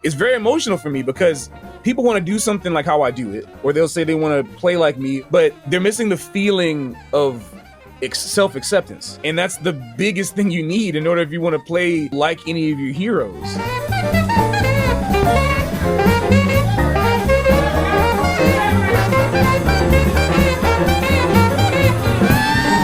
It's very emotional for me because people want to do something like how I do it, or they'll say they want to play like me, but they're missing the feeling of self-acceptance. And that's the biggest thing you need in order if you want to play like any of your heroes.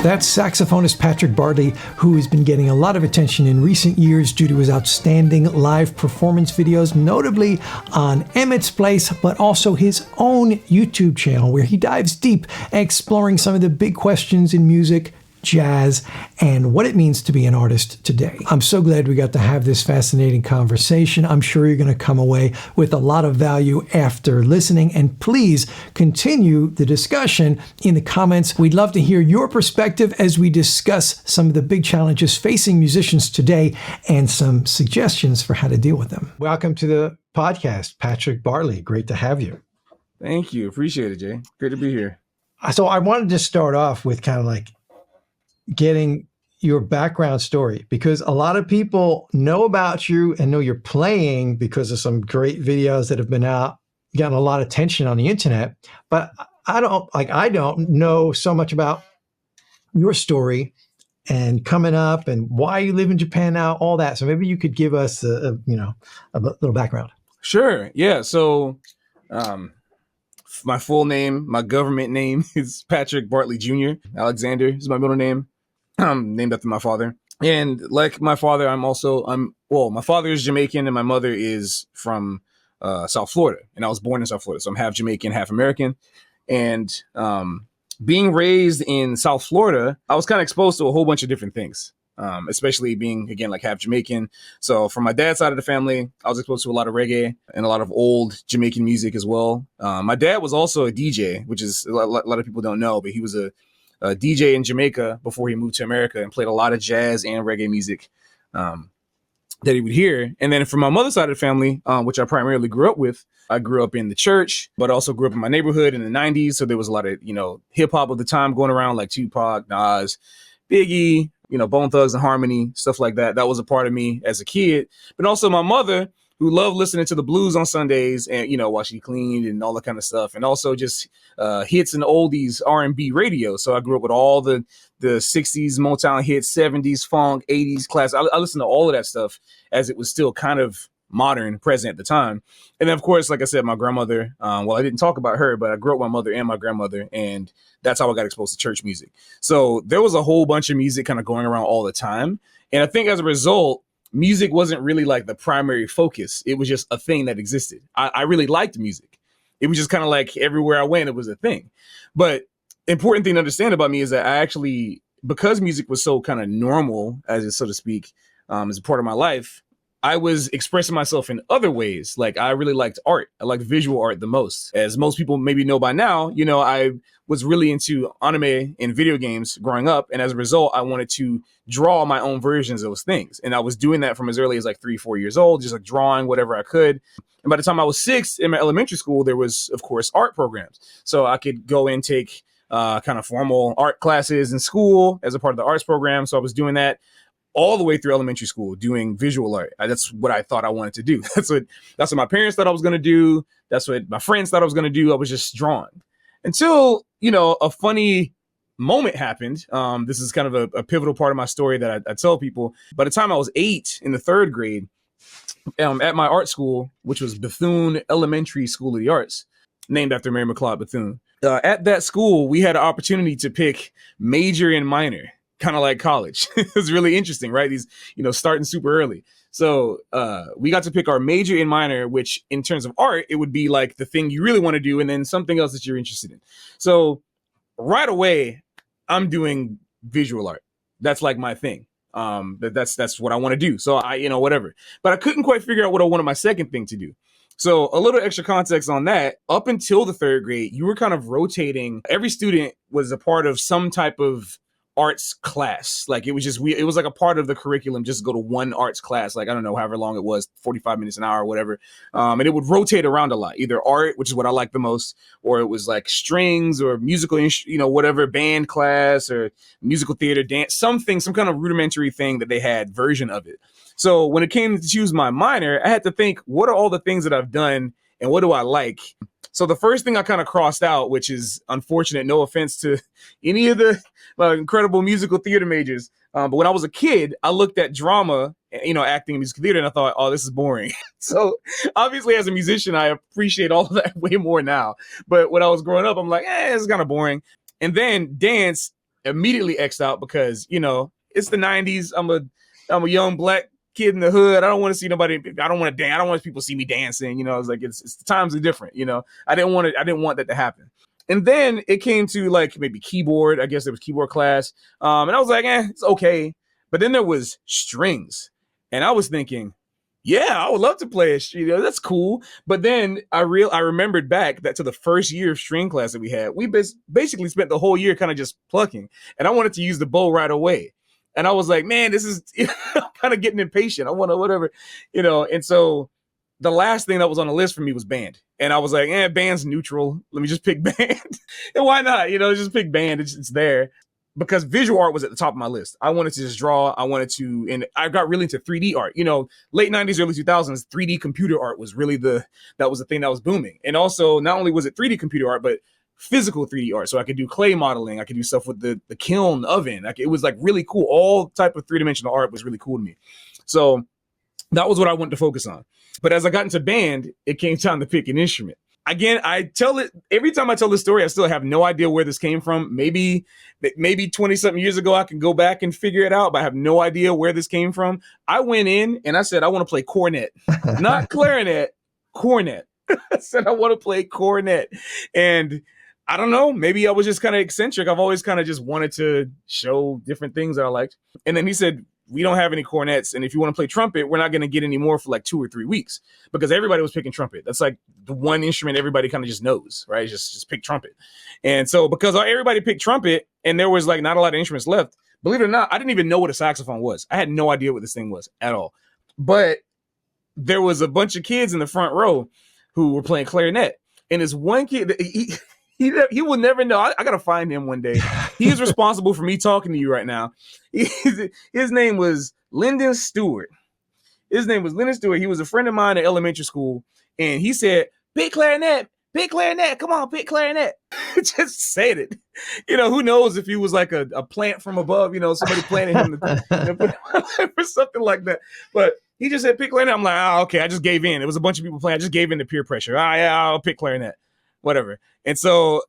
That's saxophonist Patrick Bartley, who has been getting a lot of attention in recent years due to his outstanding live performance videos, notably on Emmett's Place, but also his own YouTube channel where he dives deep, exploring some of the big questions in music, jazz, and what it means to be an artist today. I'm so glad we got to have this fascinating conversation. I'm sure you're going to come away with a lot of value after listening, and please continue the discussion in the comments. We'd love to hear your perspective as we discuss some of the big challenges facing musicians today and some suggestions for how to deal with them. Welcome to the podcast, Patrick Bartley. Great to have you. Thank you. Appreciate it, Jay. Great to be here. So I wanted to start off with kind of like getting your background story, because a lot of people know about you and know you're playing because of some great videos that have been out, gotten a lot of attention on the internet. But I don't know so much about your story and coming up and why you live in Japan now, all that. So maybe you could give us a little background. Sure. Yeah. So, my full name, my government name is Patrick Bartley Jr. Alexander is my middle name. I'm named after my father. And like my father, my father is Jamaican and my mother is from South Florida. And I was born in South Florida. So I'm half Jamaican, half American. And being raised in South Florida, I was kind of exposed to a whole bunch of different things, especially being, again, like half Jamaican. So from my dad's side of the family, I was exposed to a lot of reggae and a lot of old Jamaican music as well. My dad was also a DJ, which is a lot of people don't know, but he was a DJ in Jamaica before he moved to America and played a lot of jazz and reggae music that he would hear. And then from my mother's side of the family, which I primarily grew up with, I grew up in the church, but also grew up in my neighborhood in the 90s. So there was a lot of, hip hop of the time going around, like Tupac, Nas, Biggie, Bone Thugs and Harmony, stuff like that. That was a part of me as a kid. But also my mother, who loved listening to the blues on Sundays and, while she cleaned and all that kind of stuff. And also just hits and oldies R&B radio. So I grew up with all the 60s Motown hits, 70s funk, 80s class. I listened to all of that stuff as it was still kind of modern, present at the time. And then, of course, like I said, my grandmother, I didn't talk about her, but I grew up with my mother and my grandmother. And that's how I got exposed to church music. So there was a whole bunch of music kind of going around all the time. And I think as a result, music wasn't really like the primary focus. It was just a thing that existed. I really liked music. It was just kind of like everywhere I went, it was a thing. But important thing to understand about me is that I actually, because music was so kind of normal, so to speak, as a part of my life, I was expressing myself in other ways. Like I really liked art. I liked visual art the most. As most people maybe know by now, I was really into anime and video games growing up. And as a result, I wanted to draw my own versions of those things. And I was doing that from as early as like 3-4 years old, just like drawing whatever I could. And by the time I was 6 in my elementary school, there was, of course, art programs. So I could go and take kind of formal art classes in school as a part of the arts program. So I was doing that all the way through elementary school, doing visual art. That's what I thought I wanted to do. That's what my parents thought I was going to do. That's what my friends thought I was going to do. I was just drawing until, a funny moment happened. This is kind of a pivotal part of my story that I tell people. By the time I was 8 in the 3rd grade, at my art school, which was Bethune Elementary School of the Arts, named after Mary McLeod Bethune. At that school, we had an opportunity to pick major and minor, kind of like college. It was really interesting, right? These, starting super early. So we got to pick our major and minor, which in terms of art, it would be like the thing you really want to do and then something else that you're interested in. So right away, I'm doing visual art. That's like my thing. That's what I want to do. So whatever. But I couldn't quite figure out what I wanted my second thing to do. So a little extra context on that, up until the 3rd grade, you were kind of rotating. Every student was a part of some type of arts class. Like it was just it was like a part of the curriculum, just go to one arts class. Like I don't know, however long it was, 45 minutes an hour or whatever. And it would rotate around a lot, either art, which is what I like the most, or it was like strings or musical, whatever, band class or musical theater, dance, some kind of rudimentary thing that they had version of it. So when it came to choose my minor, I had to think, what are all the things that I've done and what do I like? So the first thing I kind of crossed out, which is unfortunate, no offense to any of the incredible musical theater majors. But when I was a kid, I looked at drama, acting in musical theater, and I thought, oh, this is boring. So obviously as a musician, I appreciate all of that way more now. But when I was growing up, I'm like, it's kind of boring. And then dance immediately X'd out because, it's the 90s. I'm a young black kid in the hood. I don't want to see nobody. I don't want to dance. I don't want people to see me dancing. It's like it's the times are different. I didn't want that to happen. And then it came to like maybe keyboard. I guess there was keyboard class. And I was like, it's okay. But then there was strings, and I was thinking, yeah, I would love to play it. That's cool. But then I remembered back that to the first year of string class that we had, we basically spent the whole year kind of just plucking, and I wanted to use the bow right away. And I was like, man, this is I'm kind of getting impatient. I want to whatever, And so the last thing that was on the list for me was band. And I was like, band's neutral. Let me just pick band. And why not? Just pick band. It's there. Because visual art was at the top of my list. I wanted to just draw. And I got really into 3D art. Late 90s, early 2000s, 3D computer art was really the thing that was booming. And also, not only was it 3D computer art, but physical 3D art. So I could do clay modeling. I could do stuff with the kiln oven. It was like really cool. All type of three-dimensional art was really cool to me. So that was what I wanted to focus on. But as I got into band, it came time to pick an instrument. Again, every time I tell this story, I still have no idea where this came from. Maybe 20 something years ago, I can go back and figure it out, but I have no idea where this came from. I went in and I said, I want to play cornet, not clarinet, cornet. I said, I want to play cornet. And I don't know, maybe I was just kind of eccentric. I've always kind of just wanted to show different things that I liked. And then he said, we don't have any cornets. And if you want to play trumpet, we're not going to get any more for like 2 or 3 weeks, because everybody was picking trumpet. That's like the one instrument everybody kind of just knows, right? Just pick trumpet. And so because everybody picked trumpet and there was like not a lot of instruments left, believe it or not, I didn't even know what a saxophone was. I had no idea what this thing was at all. But there was a bunch of kids in the front row who were playing clarinet. And this one kid, he will never know. I got to find him one day. He is responsible for me talking to you right now. His name was Lyndon Stewart. He was a friend of mine at elementary school. And he said, pick clarinet, come on, pick clarinet. Just said it. Who knows if he was like a plant from above, somebody planted him or something like that. But he just said, pick clarinet. I'm like, okay, I just gave in. It was a bunch of people playing. I just gave in to peer pressure. Yeah, I'll pick clarinet. Whatever. And so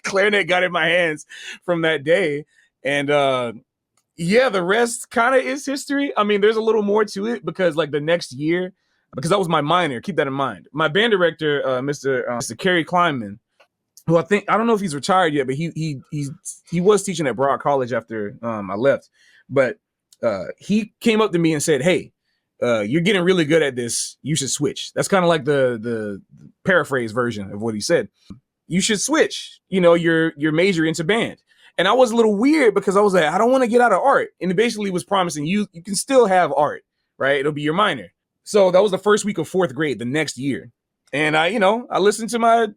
clarinet got in my hands from that day. And the rest kind of is history. I mean, there's a little more to it because like the next year, because that was my minor, keep that in mind. My band director, Mr. Kerry Kleinman, who I don't know if he's retired yet, but he was teaching at Broad College after I left. But he came up to me and said, hey, you're getting really good at this. You should switch. That's kind of like the paraphrase version of what he said. You should switch, your major into band. And I was a little weird because I was like, I don't want to get out of art. And he basically was promising you can still have art, right? It'll be your minor. So that was the first week of 4th grade, the next year. And I listened to my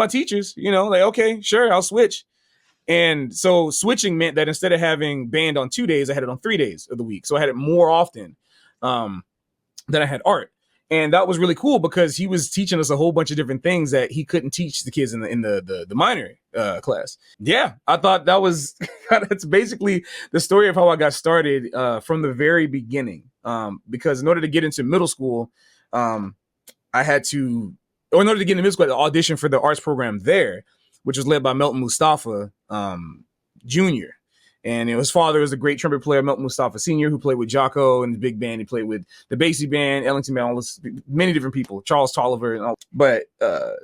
teachers, like, okay, sure, I'll switch. And so switching meant that instead of having band on 2 days, I had it on 3 days of the week. So I had it more often than I had art. And that was really cool because he was teaching us a whole bunch of different things that he couldn't teach the kids in the minor class. Yeah, I thought that's basically the story of how I got started from the very beginning. Because in order to get into middle school, in order to get into middle school, I had to audition for the arts program there, which was led by Melton Mustafa Jr. And his father was a great trumpet player, Melton Mustafa Sr., who played with Jocko and the big band. He played with the Basie Band, Ellington Band, all this, many different people, Charles Tolliver. And all. But I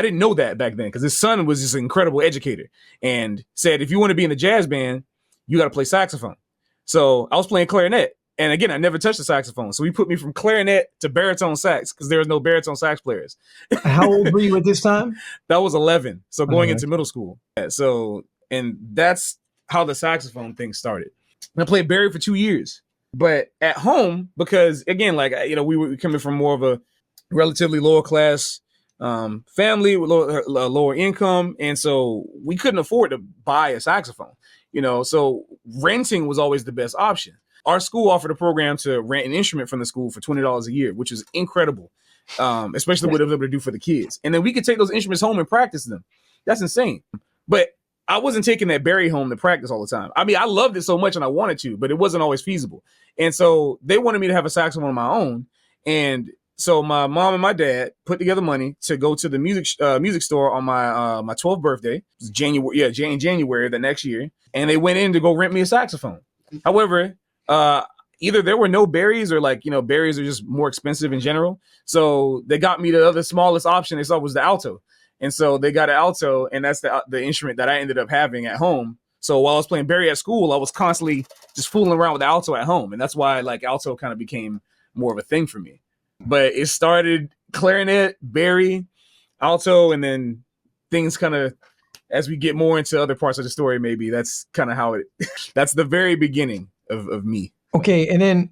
didn't know that back then because his son was just an incredible educator and said, if you want to be in the jazz band, you got to play saxophone. So I was playing clarinet. And again, I never touched the saxophone. So he put me from clarinet to baritone sax because there was no baritone sax players. How old were you at this time? That was 11. So going into middle school. And that's how the saxophone thing started. And I played Barry for 2 years, but at home, because again, like, you know, we were coming from more of a relatively lower class family with lower income, and so we couldn't afford to buy a saxophone, you know, so renting was always the best option. Our school offered a program to rent an instrument from the school for $20 a year, which is incredible, especially what it was able to do for the kids. And then we could take those instruments home and practice them. That's insane. But I wasn't taking that Barry home to practice all the time. I mean, I loved it so much and I wanted to, but it wasn't always feasible. And so they wanted me to have a saxophone of my own. And so my mom and my dad put together money to go to the music store on my 12th birthday. It was January the next year. And they went in to go rent me a saxophone. However, either there were no Barrys, or like, you know, Barrys are just more expensive in general. So they got me the other smallest option they saw was the alto. And so they got an alto, and that's the instrument that I ended up having at home. So while I was playing Barry at school, I was constantly just fooling around with the alto at home. And that's why like alto kind of became more of a thing for me. But it started clarinet, Barry, alto, and then things kind of, as we get more into other parts of the story, maybe that's kind of how it, that's the very beginning of me. Okay. And then,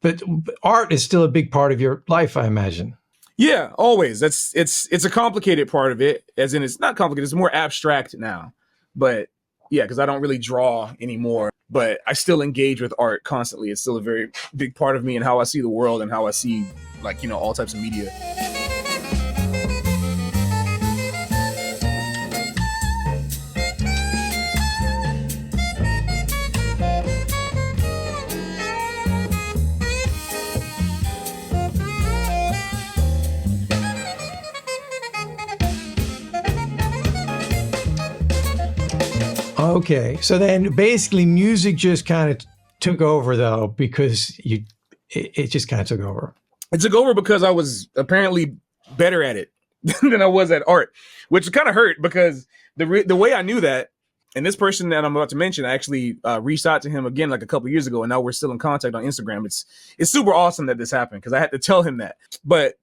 but art is still a big part of your life, I imagine. Yeah, always. It's a complicated part of it, as in it's not complicated. It's more abstract now. But yeah, because I don't really draw anymore, but I still engage with art constantly. It's still a very big part of me and how I see the world and how I see, like, you know, all types of media. Okay, so then basically music just kind of took over, though, because it just kind of took over. It took over because I was apparently better at it than I was at art, which kind of hurt because the way I knew that, and this person that I'm about to mention, I actually reached out to him again like a couple years ago, and now we're still in contact on Instagram. It's super awesome that this happened because I had to tell him that. But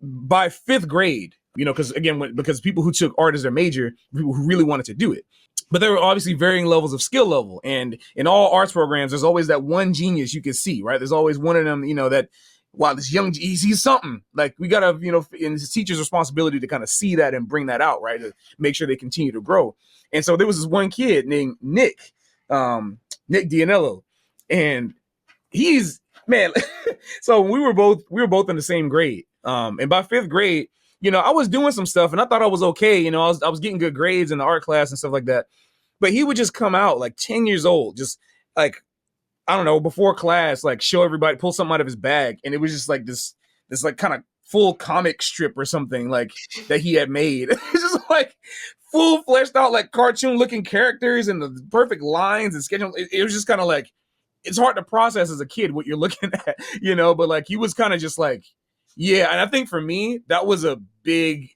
by 5th grade, you know, because people who took art as their major, people who really wanted to do it. But there were obviously varying levels of skill level. And in all arts programs, there's always that one genius you can see, right? There's always one of them, you know, that, wow, this young, he's something. Like, we got to, you know, and it's the teacher's responsibility to kind of see that and bring that out, right? To make sure they continue to grow. And so there was this one kid named Nick Dianello. And he's, man, so we were both in the same grade. And by 5th grade, you know, I was doing some stuff and I thought I was okay. You know, I was getting good grades in the art class and stuff like that. But he would just come out like 10 years old, just like, I don't know, before class, like show everybody, pull something out of his bag. And it was just like this like kind of full comic strip or something like that he had made. It's just like full fleshed out, like cartoon looking characters and the perfect lines and schedule. It was just kind of like, it's hard to process as a kid what you're looking at, you know, but like he was kind of just like, yeah. And I think for me, that was a big,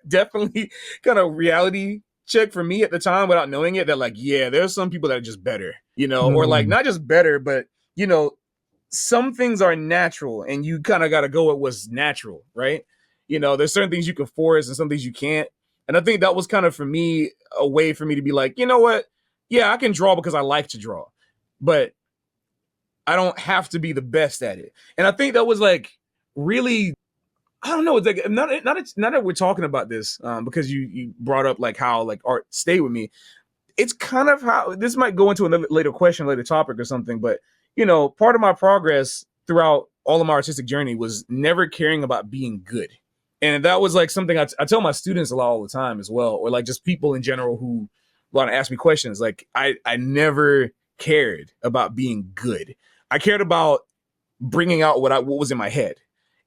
definitely kind of reality check for me at the time without knowing it, that like, yeah, there's some people that are just better, you know, or like not just better, but, you know, some things are natural and you kind of got to go with what's natural, right? You know, there's certain things you can force and some things you can't. And I think that was kind of for me a way for me to be like, you know what? Yeah, I can draw because I like to draw, but I don't have to be the best at it. And I think that was like really, I don't know. It's like not that we're talking about this because you brought up like how like art stayed with me. It's kind of how this might go into another later question, later topic or something. But you know, part of my progress throughout all of my artistic journey was never caring about being good, and that was like something I tell my students a lot all the time as well, or like just people in general who want to ask me questions. Like I never cared about being good. I cared about bringing out what was in my head.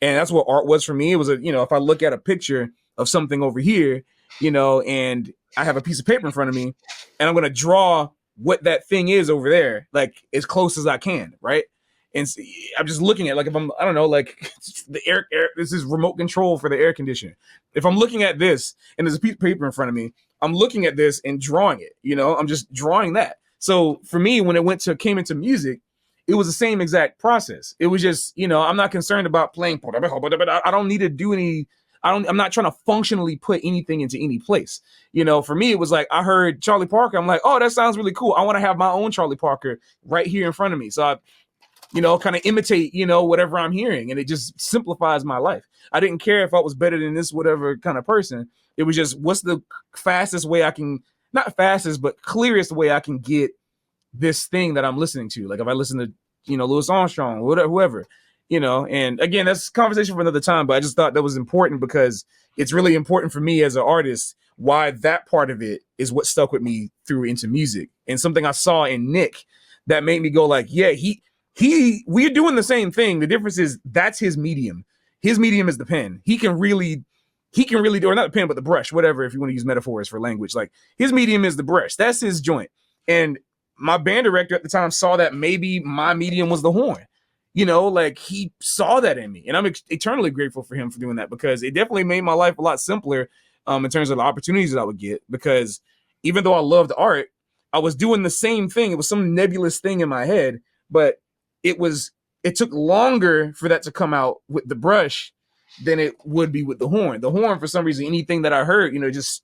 And that's what art was for me. It was you know, if I look at a picture of something over here, you know, and I have a piece of paper in front of me and I'm going to draw what that thing is over there, like as close as I can. Right. And I'm just looking at like, if I don't know, like the air, this is remote control for the air conditioner. If I'm looking at this and there's a piece of paper in front of me, I'm looking at this and drawing it, you know, I'm just drawing that. So for me, when it came into music, it was the same exact process. It was just, you know, I'm not concerned about playing. I don't need to do any I'm not trying to functionally put anything into any place. You know, for me, it was like, I heard Charlie Parker. I'm like, oh, that sounds really cool. I want to have my own Charlie Parker right here in front of me. So I, you know, kind of imitate, you know, whatever I'm hearing. And it just simplifies my life. I didn't care if I was better than this, whatever kind of person. It was just, what's the fastest way I can, not fastest, but clearest way I can get this thing that I'm listening to. Like if I listen to, you know, Louis Armstrong, whatever, whoever, you know, and again, that's a conversation for another time, but I just thought that was important because it's really important for me as an artist, why that part of it is what stuck with me through into music. And something I saw in Nick that made me go like, yeah, we're doing the same thing. The difference is that's his medium. His medium is the pen. He can really do, or not the pen, but the brush, whatever, if you want to use metaphors for language. Like his medium is the brush. That's his joint. And my band director at the time saw that maybe my medium was the horn. You know, like he saw that in me. And I'm eternally grateful for him for doing that because it definitely made my life a lot simpler in terms of the opportunities that I would get. Because even though I loved art, I was doing the same thing. It was some nebulous thing in my head, but it took longer for that to come out with the brush than it would be with the horn. The horn, for some reason, anything that I heard, you know, just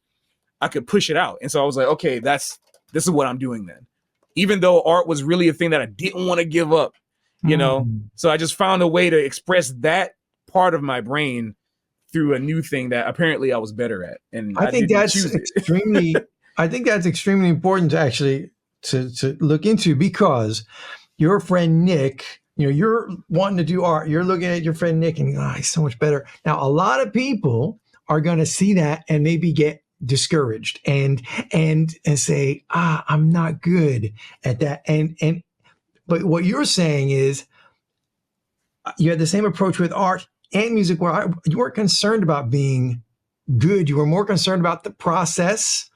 I could push it out. And so I was like, okay, this is what I'm doing then. Even though art was really a thing that I didn't want to give up, you know? So I just found a way to express that part of my brain through a new thing that apparently I was better at. And I think that's extremely, I think that's extremely important to actually to look into because your friend Nick, you know, you're wanting to do art. You're looking at your friend Nick and he's so much better. Now, a lot of people are going to see that and maybe get discouraged and say, I'm not good at that. But what you're saying is you had the same approach with art and music where you weren't concerned about being good. You were more concerned about the process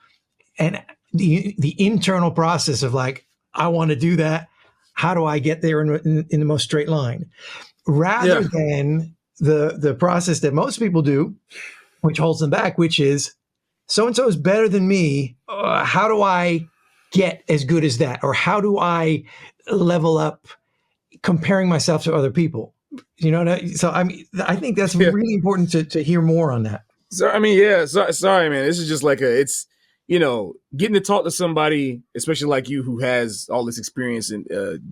and the internal process of like, I want to do that. How do I get there in the most straight line? Rather than the process that most people do, which holds them back, which is so-and-so is better than me. How do I get as good as that? Or how do I level up comparing myself to other people? You know, so I think that's really important to hear more on that. So, I mean, sorry, man. This is just like it's, you know, getting to talk to somebody, especially like you, who has all this experience and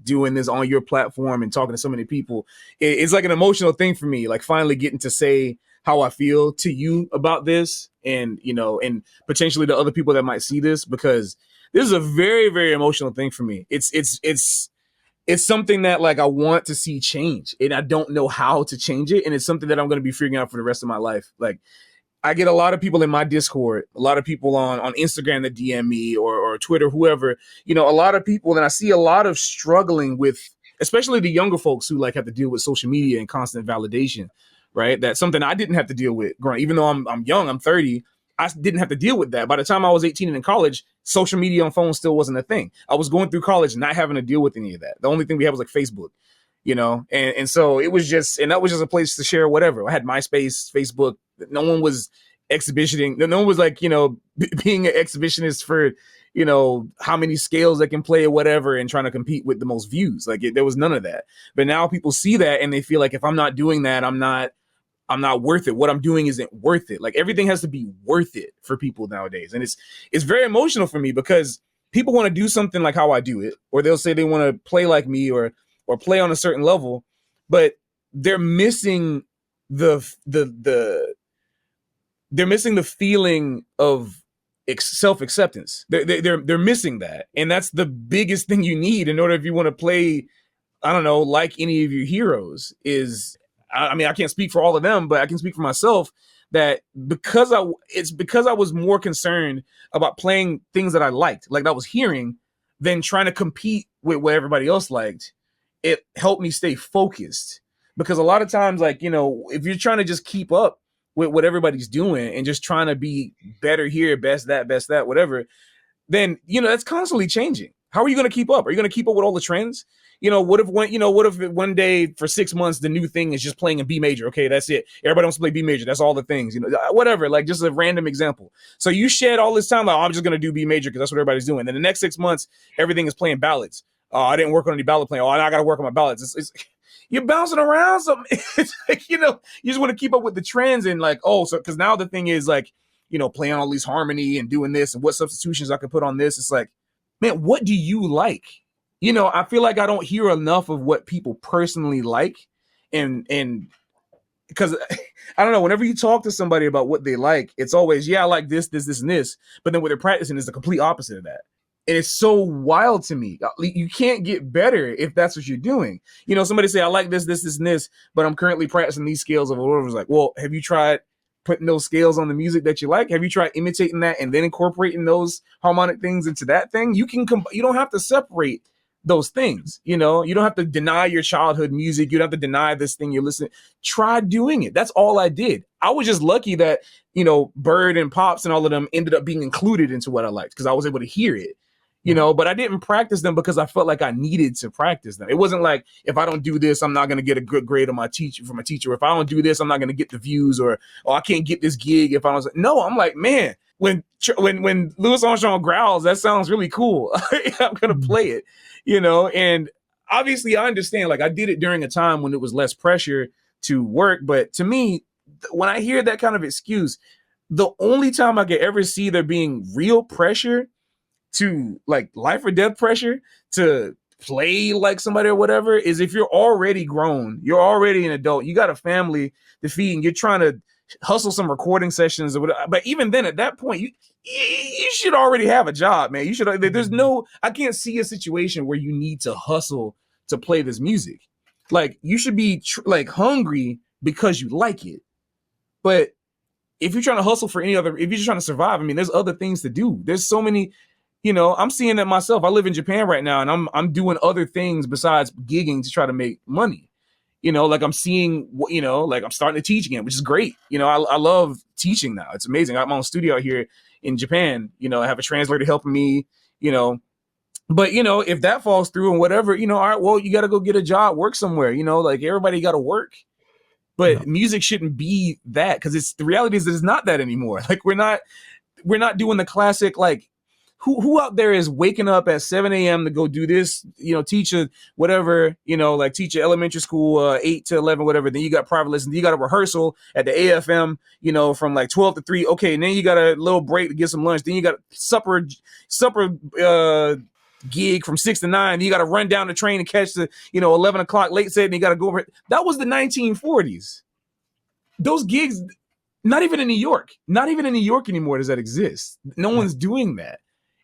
doing this on your platform and talking to so many people. It's like an emotional thing for me, like finally getting to say how I feel to you about this and, you know, and potentially to other people that might see this, because this is a very, very emotional thing for me. It's something that like I want to see change and I don't know how to change it. And it's something that I'm going to be figuring out for the rest of my life. Like I get a lot of people in my Discord, a lot of people on Instagram that DM me or Twitter, whoever, you know, a lot of people. And I see a lot of struggling with, especially the younger folks who like have to deal with social media and constant validation, right? That's something I didn't have to deal with growing. Even though I'm young, I'm 30, I didn't have to deal with that. By the time I was 18 and in college, social media on phones still wasn't a thing. I was going through college not having to deal with any of that. The only thing we had was like Facebook, you know? And so it was just, and that was just a place to share whatever. I had MySpace, Facebook. No one was exhibitioning. No one was like, you know, being an exhibitionist for, you know, how many scales they can play or whatever and trying to compete with the most views. Like there was none of that. But now people see that and they feel like if I'm not doing that, I'm not worth it. What I'm doing isn't worth it. Like everything has to be worth it for people nowadays. And it's very emotional for me because people want to do something like how I do it, or they'll say they want to play like me or play on a certain level, but they're missing they're missing the feeling of self-acceptance. They're missing that. And that's the biggest thing you need in order if you want to play, I don't know, like any of your heroes is, I mean, I can't speak for all of them, but I can speak for myself that because I was more concerned about playing things that I liked, like I was hearing, than trying to compete with what everybody else liked. It helped me stay focused because a lot of times, like, you know, if you're trying to just keep up with what everybody's doing and just trying to be better here, best that, whatever, then, you know, that's constantly changing. How are you going to keep up? Are you going to keep up with all the trends? You know, what if one day for 6 months, the new thing is just playing in B major? Okay, that's it. Everybody wants to play B major. That's all the things, you know, whatever, like just a random example. So you shed all this time, like, oh, I'm just going to do B major because that's what everybody's doing. Then the next 6 months, everything is playing ballads. Oh, I didn't work on any ballad playing. Oh, I got to work on my ballads. you're bouncing around something. It's like, you just want to keep up with the trends and like, oh, so because now the thing is like, playing all these harmony and doing this and what substitutions I could put on this. It's like, man, what do you like? I feel like I don't hear enough of what people personally like. And because I don't know, whenever you talk to somebody about what they like, it's always, yeah, I like this, this, this, and this. But then what they're practicing is the complete opposite of that. And it's so wild to me. You can't get better if that's what you're doing. Somebody say, I like this, this, this, and this, but I'm currently practicing these scales of whatever. It's like, well, have you tried putting those scales on the music that you like? Have you tried imitating that and then incorporating those harmonic things into that thing? You don't have to separate those things. You don't have to deny your childhood music. You don't have to deny this thing you're listening. Try doing it. That's all I did. I was just lucky that, Bird and Pops and all of them ended up being included into what I liked because I was able to hear it. But I didn't practice them because I felt like I needed to practice them. It wasn't like, if I don't do this, I'm not going to get a good grade on my teacher from a teacher. If I don't do this, I'm not going to get the views, or I can't get this gig. If I was no, I'm like, man, when Louis Armstrong growls, that sounds really cool. I'm going to play it, and obviously I understand, like I did it during a time when it was less pressure to work. But to me, when I hear that kind of excuse, the only time I could ever see there being real pressure to like life or death pressure to play like somebody or whatever is if you're already grown, you're already an adult, you got a family to feed, and you're trying to hustle some recording sessions or whatever. But even then, at that point, you should already have a job, man. You should. I can't see a situation where you need to hustle to play this music. Like you should be like hungry because you like it. But if you're trying to hustle for if you're just trying to survive, I mean, there's other things to do. There's so many. I'm seeing that myself. I live in Japan right now, and I'm doing other things besides gigging to try to make money. Like I'm seeing, like I'm starting to teach again, which is great. I love teaching now. It's amazing. I have my own studio out here in Japan. I have a translator helping me, but if that falls through and whatever, all right, well, you got to go get a job, work somewhere, like everybody got to work. But music shouldn't be that, because the reality is that it's not that anymore. Like we're not doing the classic, like, who out there is waking up at 7 a.m. to go do this, teach a whatever, like teach a elementary school, 8 to 11, whatever. Then you got private lessons. You got a rehearsal at the AFM, from like 12 to 3. Okay. And then you got a little break to get some lunch. Then you got supper gig from 6 to 9. Then you got to run down the train and catch the, 11 o'clock late set. And you got to go over. That was the 1940s. Those gigs, not even in New York anymore does that exist. No one's doing that.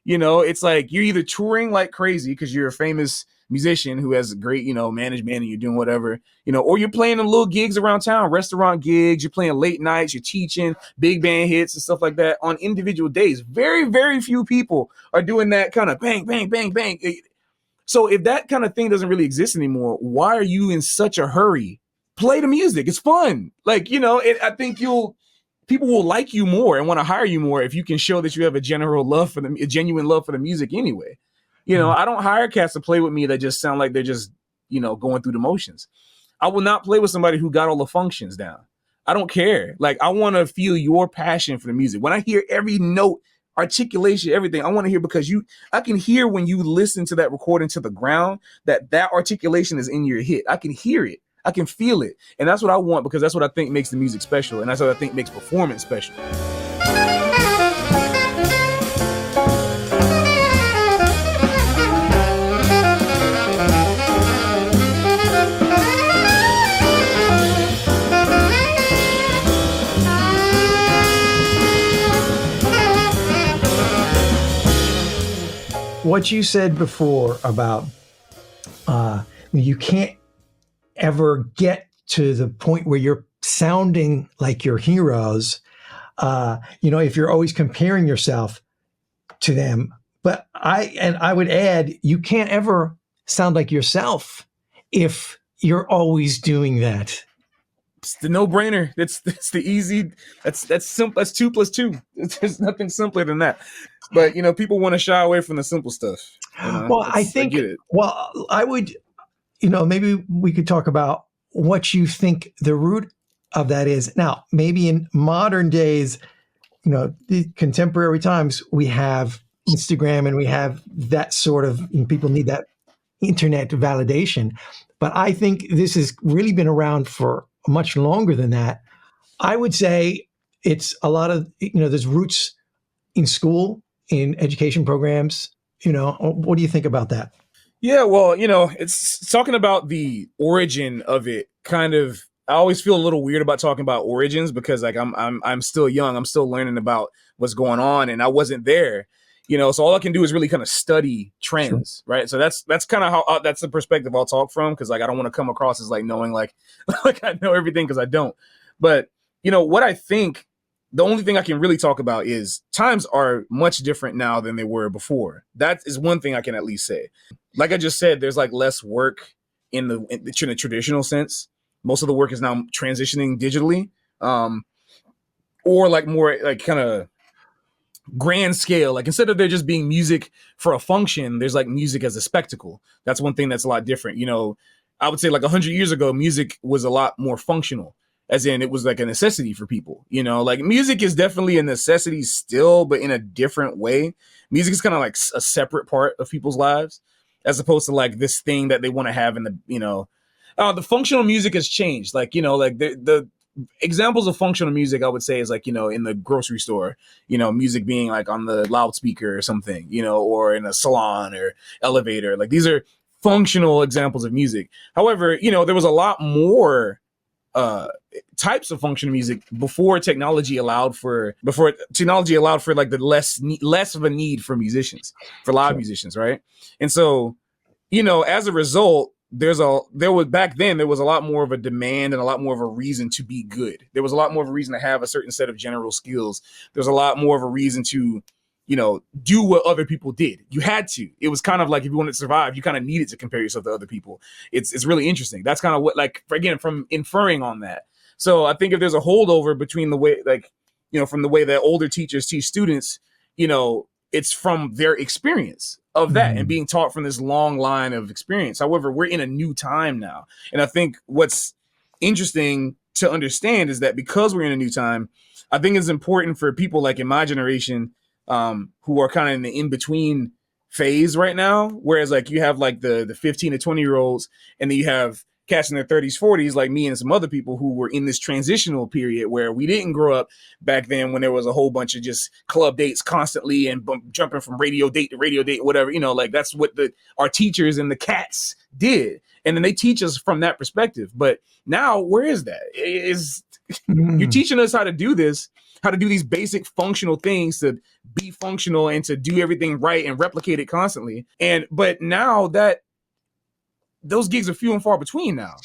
It's like you're either touring like crazy because you're a famous musician who has a great, management, and you're doing whatever, or you're playing in little gigs around town, restaurant gigs, you're playing late nights, you're teaching big band hits and stuff like that on individual days. Very, very few people are doing that kind of bang, bang, bang, bang. So if that kind of thing doesn't really exist anymore, why are you in such a hurry? Play the music. It's fun. Like, I think people will like you more and want to hire you more if you can show that you have a genuine love for the music anyway. I don't hire cats to play with me that just sound like they're just, going through the motions. I will not play with somebody who got all the functions down. I don't care. Like, I want to feel your passion for the music. When I hear every note, articulation, everything, I want to hear, because I can hear when you listen to that recording to the ground, that articulation is in your hit. I can hear it. I can feel it. And that's what I want, because that's what I think makes the music special. And that's what I think makes performance special. What you said before about you can't ever get to the point where you're sounding like your heroes, if you're always comparing yourself to them. But I would add, you can't ever sound like yourself if you're always doing that. It's the no-brainer. That's the easy. That's simple. That's 2 + 2. There's nothing simpler than that. But people want to shy away from the simple stuff. Well, I think. Well, I would. Maybe we could talk about what you think the root of that is. Now, maybe in modern days, the contemporary times, we have Instagram and we have that sort of, people need that, internet validation. But I think this has really been around for much longer than that. I would say it's a lot of, there's roots in school, in education programs. What do you think about that? Yeah, well, it's talking about the origin of it. Kind of, I always feel a little weird about talking about origins because like I'm still young. I'm still learning about what's going on, and I wasn't there. So all I can do is really kind of study trends, right? So that's kind of how that's the perspective I'll talk from, because like I don't want to come across as like knowing like like I know everything, because I don't. But what I think, the only thing I can really talk about is times are much different now than they were before. That is one thing I can at least say. Like I just said, there's like less work in the traditional sense. Most of the work is now transitioning digitally, or like more like kind of grand scale. Like instead of there just being music for a function, there's like music as a spectacle. That's one thing that's a lot different. I would say like 100 years ago, music was a lot more functional, as in it was like a necessity for people. Like music is definitely a necessity still, but in a different way. Music is kind of like a separate part of people's lives, as opposed to like this thing that they want to have in the functional music has changed. Like, like the examples of functional music I would say is like, in the grocery store, music being like on the loudspeaker or something, or in a salon or elevator. Like these are functional examples of music. However, there was a lot more types of functional music before technology allowed for like the less of a need for musicians, for live musicians, right? And so, as a result, there was a lot more of a demand and a lot more of a reason to be good. There was a lot more of a reason to have a certain set of general skills. There's a lot more of a reason to, do what other people did. You had to. It was kind of like if you wanted to survive, you kind of needed to compare yourself to other people. It's really interesting. That's kind of what, like, again, from inferring on that. So I think if there's a holdover between the way, like, from the way that older teachers teach students, it's from their experience of that and being taught from this long line of experience. However, we're in a new time now. And I think what's interesting to understand is that because we're in a new time, I think it's important for people like in my generation, who are kind of in the in-between phase right now. Whereas like you have like the 15 to 20-year-olds, and then you have cats in their 30s, 40s, like me and some other people who were in this transitional period where we didn't grow up back then when there was a whole bunch of just club dates constantly and jumping from radio date to radio date, whatever, like that's what our teachers and the cats did. And then they teach us from that perspective. But now where is that? You're teaching us how to do this, how to do these basic functional things, to be functional and to do everything right and replicate it constantly. But now that those gigs are few and far between now,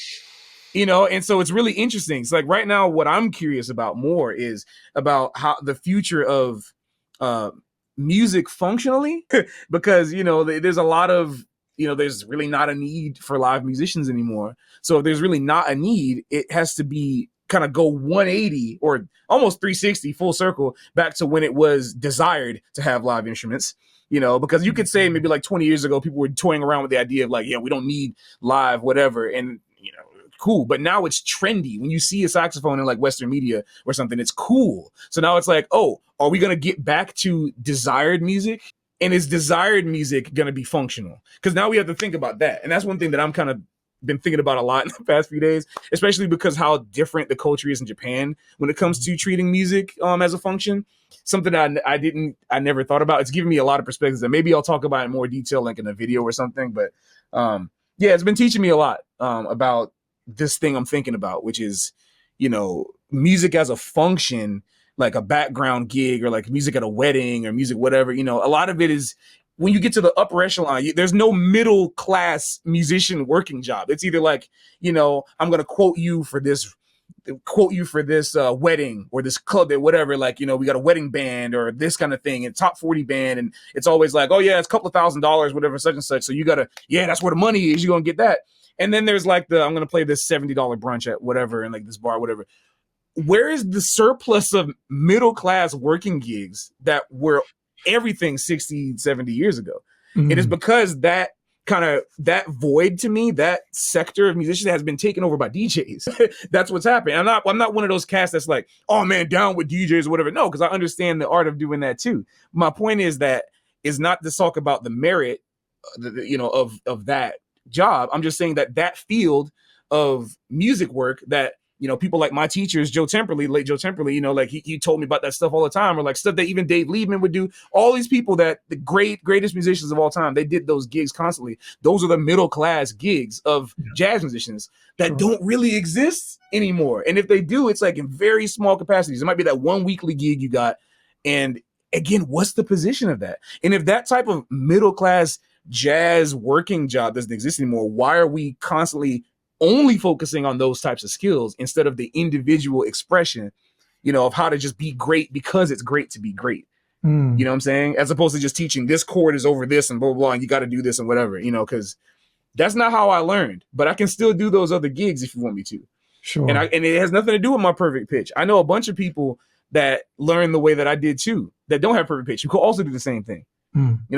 and so it's really interesting. It's like right now, what I'm curious about more is about how the future of music functionally, because, there's a lot of, there's really not a need for live musicians anymore. So if there's really not a need, it has to be kind of go 180 or almost 360 full circle back to when it was desired to have live instruments. Because you could say maybe like 20 years ago, people were toying around with the idea of like, yeah, we don't need live, whatever. And, cool. But now it's trendy. When you see a saxophone in like Western media or something, it's cool. So now it's like, oh, are we going to get back to desired music? And is desired music going to be functional? Because now we have to think about that. And that's one thing that I'm kind of been thinking about a lot in the past few days, especially because how different the culture is in Japan when it comes to treating music as a function. Something that I never thought about. It's given me a lot of perspectives that maybe I'll talk about in more detail, like in a video or something. But yeah, it's been teaching me a lot about this thing I'm thinking about, which is, music as a function, like a background gig or like music at a wedding or music, whatever, a lot of it is when you get to the upper echelon, there's no middle class musician working job. It's either like, I'm going to quote you for this wedding or this club or whatever, like, we got a wedding band or this kind of thing and top 40 band. And it's always like, oh yeah, it's a couple of $1,000s, whatever, such and such. So you gotta, that's where the money is. You're going to get that. And then there's like I'm going to play this $70 brunch at whatever, and like this bar, whatever. Where is the surplus of middle class working gigs that were everything 60, 70 years ago? It is because that void, to me, that sector of musicians has been taken over by DJs. That's what's happening. I'm not one of those cats that's like, oh man, down with DJs or whatever. No, because I understand the art of doing that too. My point is not to talk about the merit, of that. job. I'm just saying that field of music work that, people like my teachers, late Joe Temperley, like he told me about that stuff all the time, or like stuff that even Dave Liebman would do. All these people that the greatest musicians of all time, they did those gigs constantly. Those are the middle class gigs of jazz musicians that don't really exist anymore. And if they do, it's like in very small capacities. It might be that one weekly gig you got. And again, what's the position of that? And if that type of middle class jazz working job doesn't exist anymore, why are we constantly only focusing on those types of skills instead of the individual expression, of how to just be great because it's great to be great? You know what I'm saying? As opposed to just teaching this chord is over this and blah, blah, blah, and you got to do this and whatever, because that's not how I learned, but I can still do those other gigs if you want me to. Sure. And it has nothing to do with my perfect pitch. I know a bunch of people that learn the way that I did too, that don't have perfect pitch, who could also do the same thing.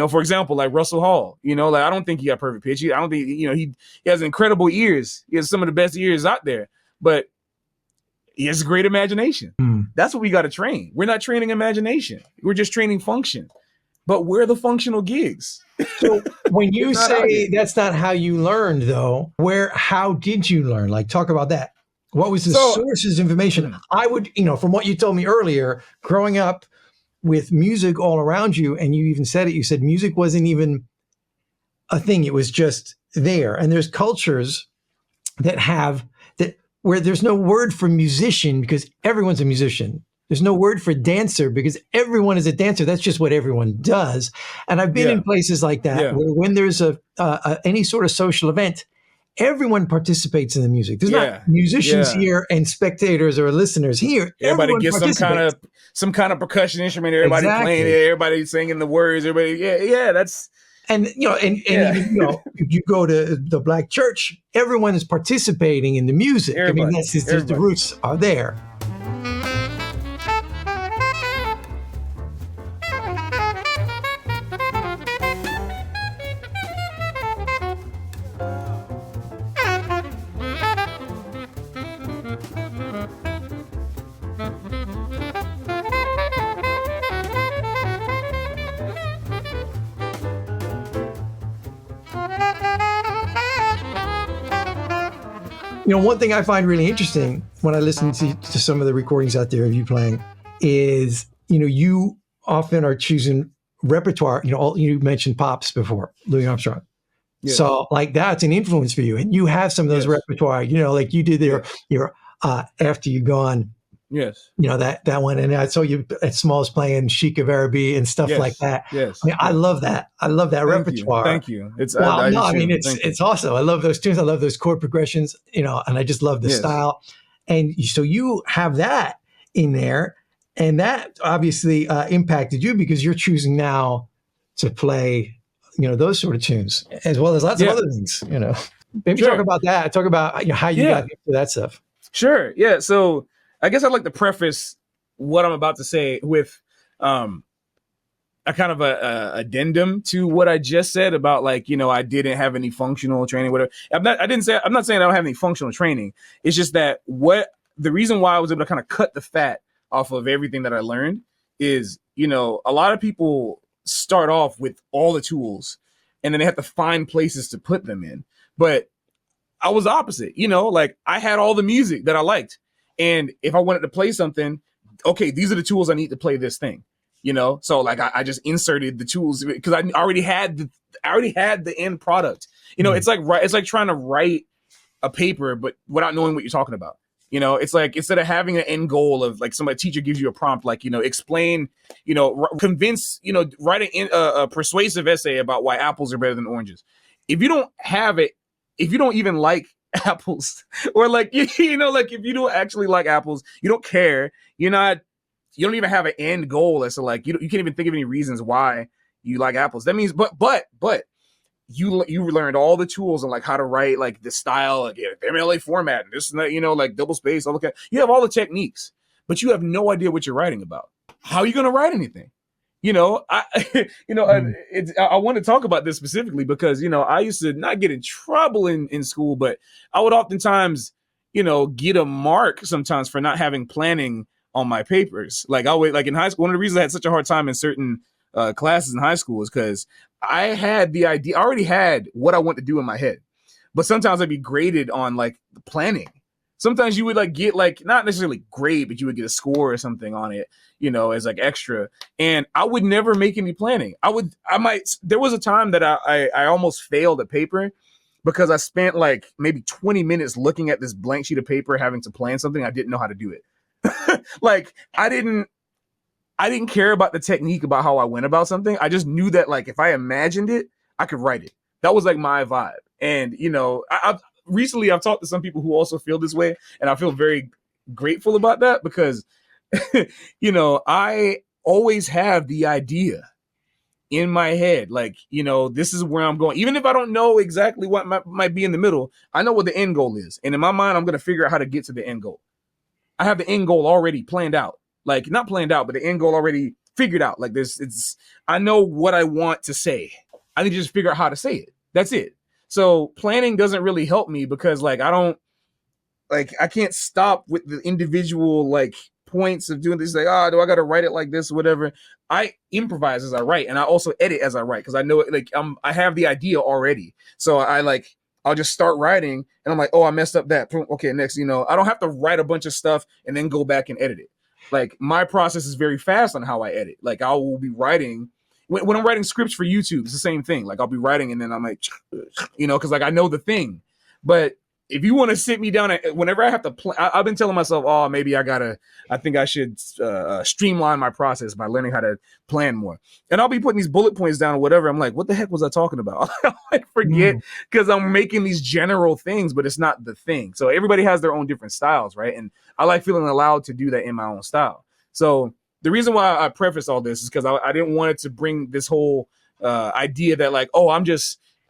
For example, like Russell Hall, like I don't think he got perfect pitch. I don't think, he has incredible ears. He has some of the best ears out there, but he has a great imagination. That's what we got to train. We're not training imagination. We're just training function, but we're the functional gigs. So when you say that's not how you learned though, how did you learn? Like, talk about that. What was the sources of information? I would, from what you told me earlier, growing up with music all around you, and you even said it, you said music wasn't even a thing. It was just there. And there's cultures where there's no word for musician because everyone's a musician. There's no word for dancer because everyone is a dancer. That's just what everyone does. And I've been in places like that where when there's any sort of social event, everyone participates in the music. There's not musicians here and spectators or listeners here. Everybody gets some kind of percussion instrument. Everybody playing it. Everybody singing the words. Everybody, that's. And if you go to the Black church, everyone is participating in the music. Everybody, that's just, the roots are there. One thing I find really interesting when I listen to some of the recordings out there of you playing is, you often are choosing repertoire. You mentioned Pops before, Louis Armstrong. Yes. So like that's an influence for you. And you have some of those repertoire, like you did your After You Gone. Yes. That one. And I saw you at Smalls playing Chic of Araby and stuff like that. Yes. I love that. I love that repertoire. Thank you. It's it's awesome. I love those tunes. I love those chord progressions, and I just love the style. And so you have that in there, and that obviously impacted you because you're choosing now to play, those sort of tunes as well as lots of other things, Maybe talk about that. Talk about how you got into that stuff. Sure. Yeah. So I guess I'd like to preface what I'm about to say with a kind of a addendum to what I just said about I didn't have any functional training, whatever. I'm not saying I don't have any functional training. It's just that the reason why I was able to kind of cut the fat off of everything that I learned is, a lot of people start off with all the tools and then they have to find places to put them in. But I was opposite, I had all the music that I liked. And if I wanted to play something, okay, these are the tools I need to play this thing, So I just inserted the tools because I already had the end product. It's like trying to write a paper but without knowing what you're talking about. It's like instead of having an end goal of a teacher gives you a prompt explain, convince, write a persuasive essay about why apples are better than oranges. If you don't have it, if you don't even like apples or if you don't actually like apples, you don't care, you don't even have an end goal as to you can't even think of any reasons why you like apples. That means but you learned all the tools and how to write the style, MLA format and this and that, double space, all that. You have all the techniques, but you have no idea what you're writing about. How are you going to write anything? I want to talk about this specifically because, I used to not get in trouble in school, but I would oftentimes, get a mark sometimes for not having planning on my papers. In high school, one of the reasons I had such a hard time in certain classes in high school is because I had the idea, I already had what I want to do in my head. but sometimes I'd be graded on like the planning. Sometimes you would like get like not necessarily grade, but you would get a score or something on it, as like extra. And I would never make any planning. There was a time that I almost failed at paper because I spent like maybe 20 minutes looking at this blank sheet of paper, having to plan something. I didn't know how to do it. Like I didn't care about the technique about how I went about something. I just knew that like if I imagined it, I could write it. That was like my vibe. And recently I've talked to some people who also feel this way, and I feel very grateful about that because I always have the idea in my head, like, this is where I'm going. Even if I don't know exactly what might be in the middle, I know what the end goal is. And in my mind, I'm going to figure out how to get to the end goal. I have the end goal already planned out. Like, not planned out, but the end goal already figured out. Like I know what I want to say. I need to just figure out how to say it. That's it. So planning doesn't really help me because like, I can't stop with the individual like points of doing this. Like, do I got to write it like this or whatever? I improvise as I write, and I also edit as I write because I know it. Like, I have the idea already, so I'll just start writing, and I'm like, I messed up that. Okay, next, I don't have to write a bunch of stuff and then go back and edit it. Like my process is very fast on how I edit. Like I will be writing. When I'm writing scripts for YouTube, it's the same thing. Like I'll be writing and then I'm like, because like I know the thing. But if you want to sit me down, whenever I have to plan, I've been telling myself, maybe I think I should streamline my process by learning how to plan more. And I'll be putting these bullet points down or whatever. I'm like, what the heck was I talking about? I forget because I'm making these general things, but it's not the thing. So everybody has their own different styles, right? And I like feeling allowed to do that in my own style. So the reason why I preface all this is because I didn't want it to bring this whole idea that like,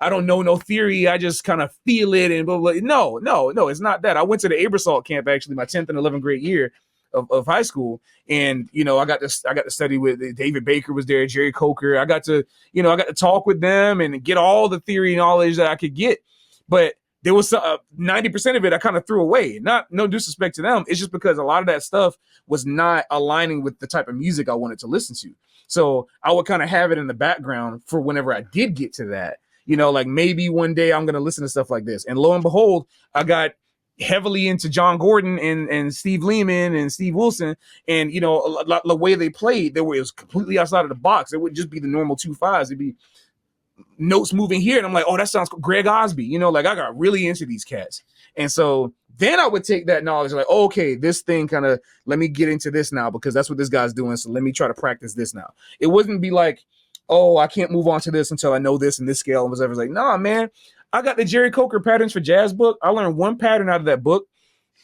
I don't know no theory. I just kind of feel it and blah, blah. No, it's not that. I went to the Aebersold camp, actually, my 10th and 11th grade year of high school. And, I got to study with David Baker was there, Jerry Coker. I got to talk with them and get all the theory knowledge that I could get. But there was 90% of it I kind of threw away. No disrespect to them. It's just because a lot of that stuff was not aligning with the type of music I wanted to listen to. So I would kind of have it in the background for whenever I did get to that. Like maybe one day I'm going to listen to stuff like this. And lo and behold, I got heavily into John Gordon and Steve Lehman and Steve Wilson. And, the way they played, it was completely outside of the box. It would just be the normal 2/5s. It'd be notes moving here. And I'm like, that sounds cool. Greg Osby, like I got really into these cats. And so then I would take that knowledge like, okay, this thing kind of, let me get into this now because that's what this guy's doing. So let me try to practice this now. It wouldn't be like, I can't move on to this until I know this and this scale and whatever. It's like, nah, man, I got the Jerry Coker Patterns for Jazz book. I learned one pattern out of that book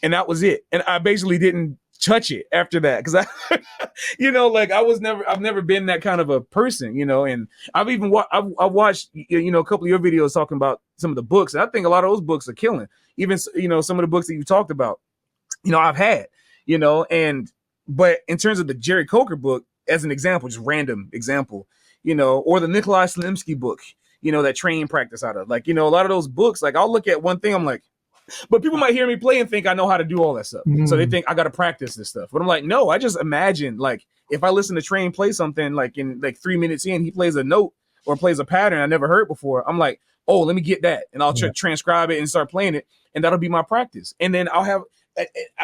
and that was it. And I basically didn't touch it after that. Cause I've never been that kind of a person, and I've even I've watched, a couple of your videos talking about some of the books. And I think a lot of those books are killing. Even, some of the books that you talked about, I've had, but in terms of the Jerry Coker book, as an example, just random example, or the Nikolai Slimsky book, that training practice out of, like, a lot of those books, like I'll look at one thing, I'm like, but people might hear me play and think I know how to do all that stuff. So they think I got to practice this stuff. But I'm like, no, I just imagine, like, if I listen to Train play something, like in like 3 minutes in, he plays a note or plays a pattern I never heard before. I'm like, let me get that. And I'll transcribe it and start playing it. And that'll be my practice. And then I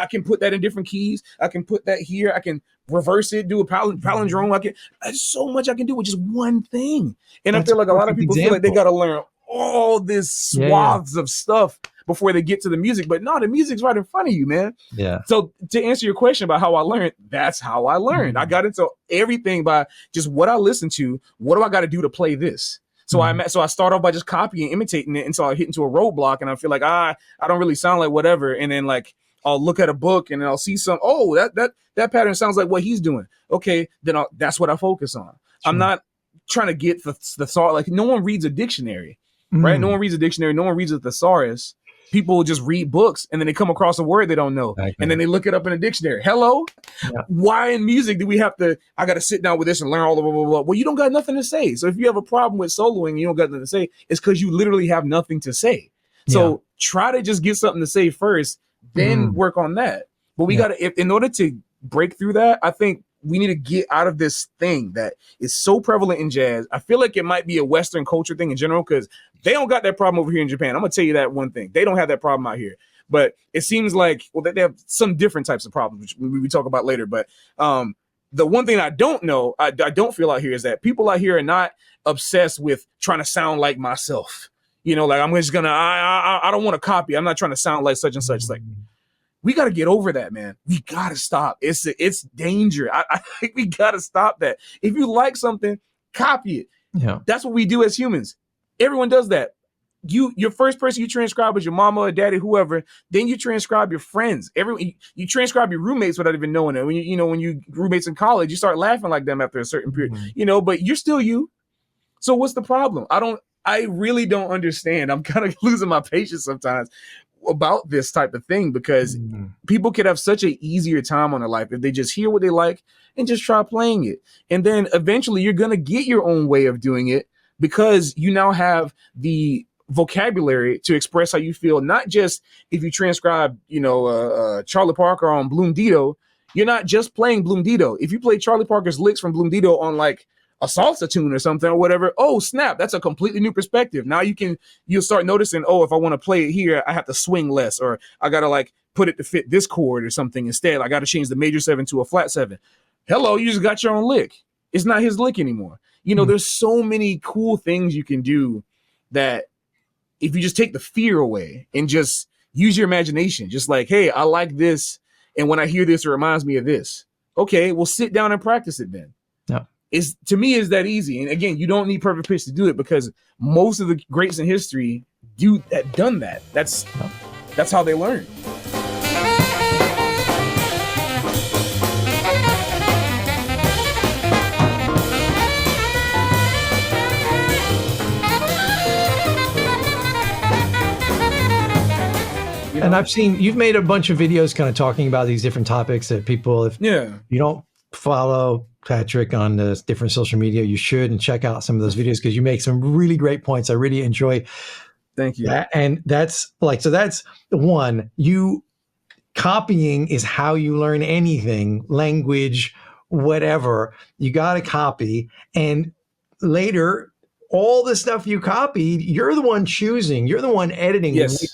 can put that in different keys. I can put that here. I can reverse it, do a palindrome. There's so much I can do with just one thing. And I feel like a lot of people feel like they got to learn all this swaths of stuff before they get to the music. But no, the music's right in front of you, man. Yeah. So to answer your question about how I learned, that's how I learned. I got into everything by just what I listened to. What do I got to do to play this? So I start off by just copying, imitating it until I hit into a roadblock and I feel like, I don't really sound like whatever. And then like, I'll look at a book and then I'll see that pattern sounds like what he's doing. Okay, then that's what I focus on. Sure. I'm not trying to get the thought, like no one reads a dictionary, right? No one reads a dictionary. No one reads a thesaurus. People just read books and then they come across a word they don't know. Okay. And then they look it up in a dictionary. Hello? Yeah. Why in music do we have to, I got to sit down with this and learn all the blah, blah, blah. Well, you don't got nothing to say. So if you have a problem with soloing and you don't got nothing to say, it's because you literally have nothing to say. So try to just get something to say first, then work on that. But we got to, in order to break through that, I think we need to get out of this thing that is so prevalent in jazz. I feel like it might be a Western culture thing in general, because they don't got that problem over here in Japan. I'm gonna tell you that one thing. They don't have that problem out here. But it seems like, well, they have some different types of problems, which we talk about later. But the one thing I don't know, I don't feel out here, is that people out here are not obsessed with trying to sound like myself. You know, like I'm just gonna, I don't want to copy. I'm not trying to sound like such and such. Like, we got to get over that, man. We got to stop. It's danger. I think we got to stop that. If you like something, copy it. Yeah. That's what we do as humans. Everyone does that. Your first person you transcribe is your mama or daddy, whoever. Then you transcribe your friends. You transcribe your roommates without even knowing it. When you roommates in college, you start laughing like them after a certain period. But you're still you. So what's the problem? I really don't understand. I'm kind of losing my patience sometimes about this type of thing, because people could have such an easier time on their life if they just hear what they like and just try playing it. And then eventually you're going to get your own way of doing it, because you now have the vocabulary to express how you feel. Not just if you transcribe, Charlie Parker on Bloom Dito, you're not just playing Bloom Dito. If you play Charlie Parker's licks from Bloom Dito on like a salsa tune or something or whatever, oh snap, that's a completely new perspective. Now you'll start noticing, oh, if I want to play it here, I have to swing less, or I gotta like put it to fit this chord or something instead. I gotta change the major 7 to a flat 7. Hello, you just got your own lick. It's not his lick anymore. There's so many cool things you can do that if you just take the fear away and just use your imagination, just like, hey, I like this, and when I hear this, it reminds me of this. Okay, well, sit down and practice it then. Yeah. To me, is that easy. And again, you don't need perfect pitch to do it, because most of the greats in history done that. That's how they learn. And I've seen you've made a bunch of videos kind of talking about these different topics that people, if you don't follow Patrick on the different social media, you should, and check out some of those videos, because you make some really great points. I really enjoy. Thank you. That. And that's that's one. Copying is how you learn anything, language, whatever. You got to copy, and later, all the stuff you copied, you're the one choosing. You're the one editing. Yes.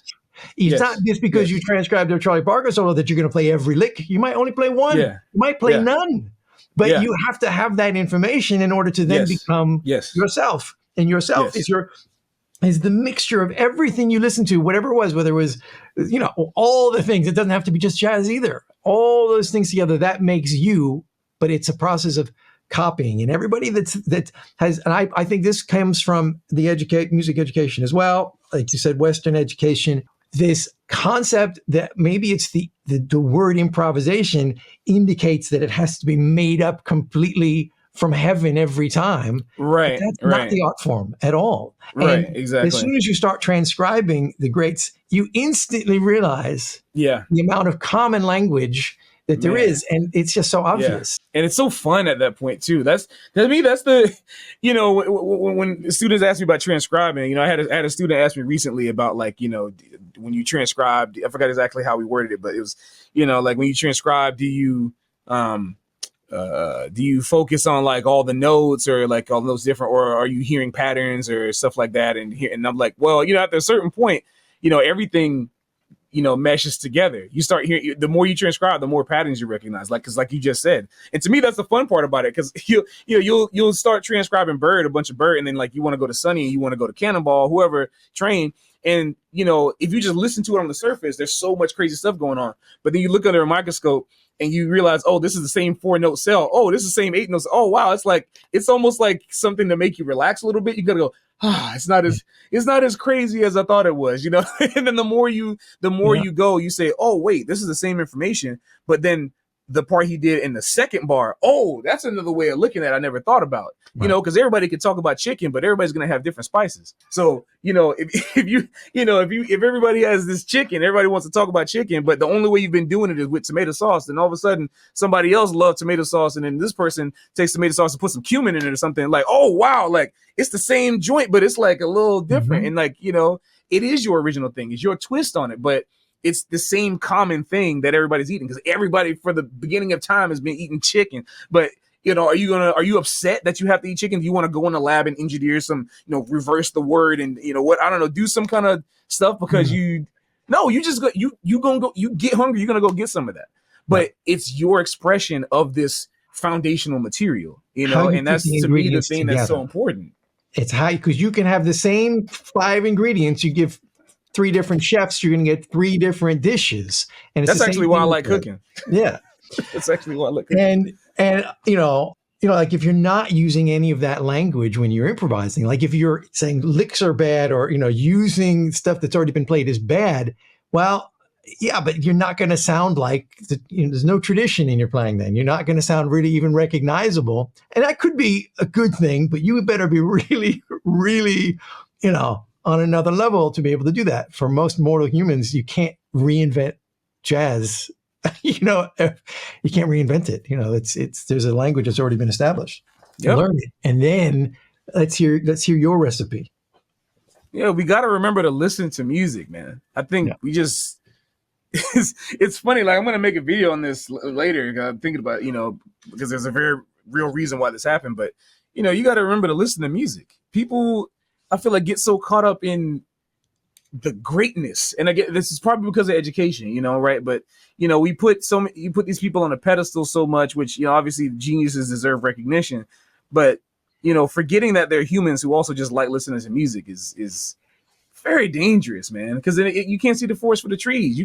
It's not just because you transcribed their Charlie Parker solo that you're going to play every lick. You might only play one. Yeah. You might play none. But you have to have that information in order to then become yourself. And yourself is the mixture of everything you listen to, whatever it was, whether it was, all the things. It doesn't have to be just jazz either. All those things together, that makes you, but it's a process of copying. And everybody that has, and I think this comes from the music education as well. Like you said, Western education, this concept that maybe it's the word improvisation indicates that it has to be made up completely from heaven every time. Right. But that's not the art form at all. Right. And exactly. as soon as you start transcribing the greats, you instantly realize the amount of common language that there is, and it's just so obvious. And it's so fun at that point too. That's the, when students ask me about transcribing, I had a student ask me recently about like, when you transcribed, I forgot exactly how we worded it, but it was, like when you transcribe, do you focus on like all the notes or like all those different, or are you hearing patterns or stuff like that? And I'm like, well, after a certain point, everything, meshes together. You start hearing, the more you transcribe, the more patterns you recognize, because like you just said. And to me, that's the fun part about it, because you'll start transcribing a bunch of Bird, and then like you want to go to Sonny and you want to go to Cannonball, whoever train. And if you just listen to it on the surface, there's so much crazy stuff going on. But then you look under a microscope and you realize, oh, this is the same 4-note cell. Oh, this is the same 8 notes. Oh, wow. It's almost like something to make you relax a little bit. You gotta go, it's not as crazy as I thought it was, And then the more you go, you say, oh, wait, this is the same information. But then the part he did in the second bar, oh, that's another way of looking at it I never thought about. Right. Because everybody could talk about chicken, but everybody's gonna have different spices. So, if everybody has this chicken, everybody wants to talk about chicken, but the only way you've been doing it is with tomato sauce. Then all of a sudden somebody else loves tomato sauce, and then this person takes tomato sauce and put some cumin in it or something. Like, oh wow, like it's the same joint, but it's like a little different. And like, it is your original thing, it's your twist on it. But it's the same common thing that everybody's eating, because everybody for the beginning of time has been eating chicken. But are you upset that you have to eat chicken? Do you want to go in the lab and engineer some, reverse the word and I don't know, do some kind of stuff because you just go, you gonna go, you get hungry, you're gonna go get some of that. But it's your expression of this foundational material, and that's to me the thing that's so important. It's how, because you can have the same 5 ingredients, you give 3 different chefs, you're going to get 3 different dishes. And it's that's actually why I like cooking. Yeah. That's actually why I like cooking. And like if you're not using any of that language when you're improvising, like if you're saying licks are bad or, using stuff that's already been played is bad, well, yeah, but you're not going to sound like, there's no tradition in your playing then. You're not going to sound really even recognizable. And that could be a good thing, but you better be really, really, on another level to be able to do that. For most mortal humans, you can't reinvent jazz. You can't reinvent it. There's a language that's already been established. Yep. Learn it. And then let's hear your recipe. Yeah, we got to remember to listen to music, man. I think we just, it's funny. Like, I'm going to make a video on this later. I'm thinking about, because there's a very real reason why this happened. But, you got to remember to listen to music. People, I feel like, get so caught up in the greatness. And again, this is probably because of education, right? But, you put these people on a pedestal so much, which, obviously geniuses deserve recognition. But, forgetting that they're humans who also just like listening to music is very dangerous, man, because then you can't see the forest for the trees.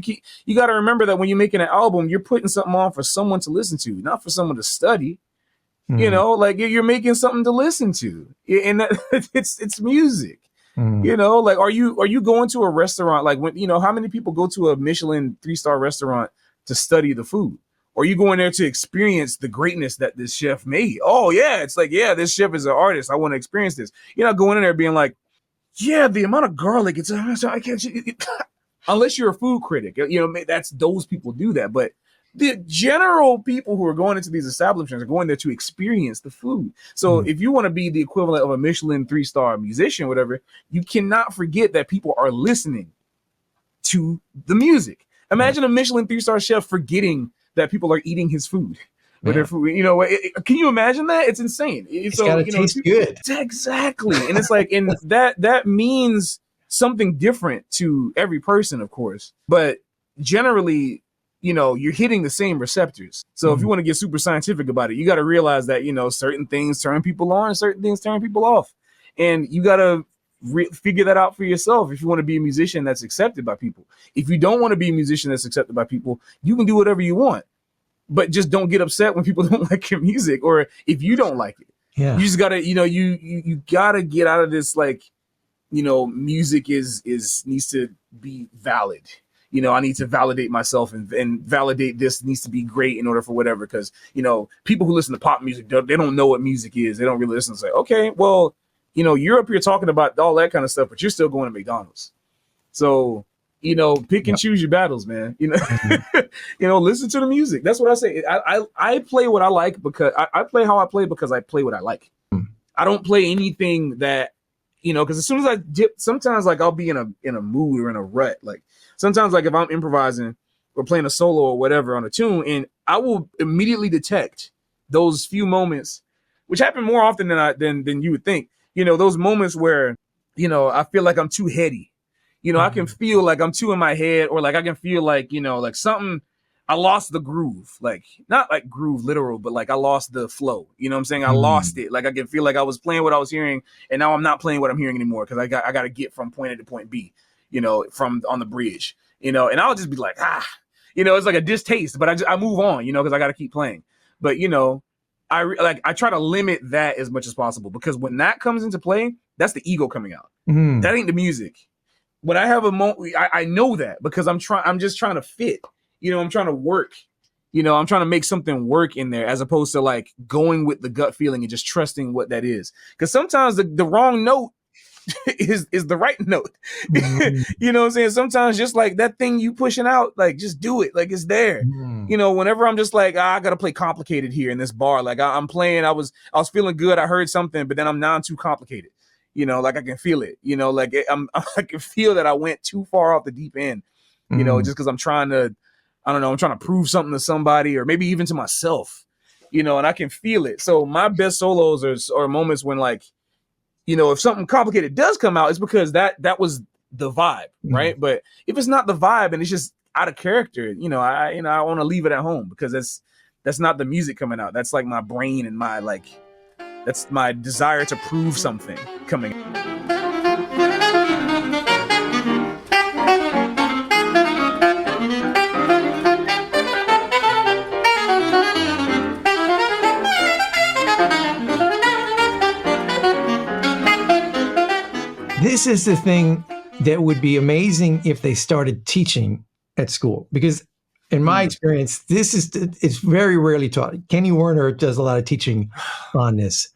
You got to remember that when you're making an album, you're putting something on for someone to listen to, not for someone to study. Like you're making something to listen to, and it's music. Like are you going to a restaurant, like when how many people go to a Michelin 3-star restaurant to study the food? Or are you going there to experience the greatness that this chef made? Oh yeah, it's like, yeah, this chef is an artist, I want to experience this. You're not going in there being like, yeah, the amount of garlic, I can't, unless you're a food critic, that's, those people do that. But the general people who are going into these establishments are going there to experience the food. So if you want to be the equivalent of a Michelin 3-star musician, whatever, you cannot forget that people are listening to the music. Imagine a Michelin 3-star chef forgetting that people are eating his food. With their food, can you imagine that? It's insane. It's gotta taste good. Exactly. And it's like, and that means something different to every person, of course. But generally, you're hitting the same receptors. So if you want to get super scientific about it, you got to realize that, certain things turn people on, certain things turn people off. And you got to figure that out for yourself if you want to be a musician that's accepted by people. If you don't want to be a musician that's accepted by people, you can do whatever you want. But just don't get upset when people don't like your music, or if you don't like it. Yeah. You just gotta, you gotta get out of this, like, music needs to be valid. I need to validate myself and validate this needs to be great in order for whatever. Because, people who listen to pop music, they don't know what music is. They don't really listen and say, okay, well, you're up here talking about all that kind of stuff, but you're still going to McDonald's. So, pick and choose your battles, man. Listen to the music. That's what I say. I play what I like because I play how I play because I play what I like. I don't play anything that, because as soon as I dip, sometimes like I'll be in a mood or in a rut. Like sometimes like if I'm improvising or playing a solo or whatever on a tune, and I will immediately detect those few moments, which happen more often than you would think. Those moments where, I feel like I'm too heady. I can feel like I'm too in my head, or like I can feel like, like something, I lost the groove, like not like groove literal, but like I lost the flow. You know what I'm saying? I lost it. Like I can feel like I was playing what I was hearing, and now I'm not playing what I'm hearing anymore because I got to get from point A to point B, from on the bridge, and I'll just be like, it's like a distaste, but I move on, because I got to keep playing. But I try to limit that as much as possible, because when that comes into play, that's the ego coming out. That ain't the music. When I have a moment, I know that because I'm just trying to fit, I'm trying to work, I'm trying to make something work in there, as opposed to like going with the gut feeling and just trusting what that is. Because sometimes the wrong note is the right note. You know what I'm saying? Sometimes just like that thing you pushing out, like just do it. Like it's there. Whenever I'm just like, I got to play complicated here in this bar. Like I'm playing, I was feeling good. I heard something, but then I'm not too complicated. Like I can feel it, I can feel that I went too far off the deep end. you know, just because I'm trying to, I don't know, I'm trying to prove something to somebody or maybe even to myself, you know, and I can feel it. So my best solos are moments when, like, you know, if something complicated does come out, it's because that was the vibe, right? But if it's not the vibe and it's just out of character, you know, I want to leave it at home because that's not the music coming out. That's like my brain and my, like, that's my desire to prove something coming. This is the thing that would be amazing if they started teaching at school, because in my experience, it's very rarely taught. Kenny Werner does a lot of teaching on this,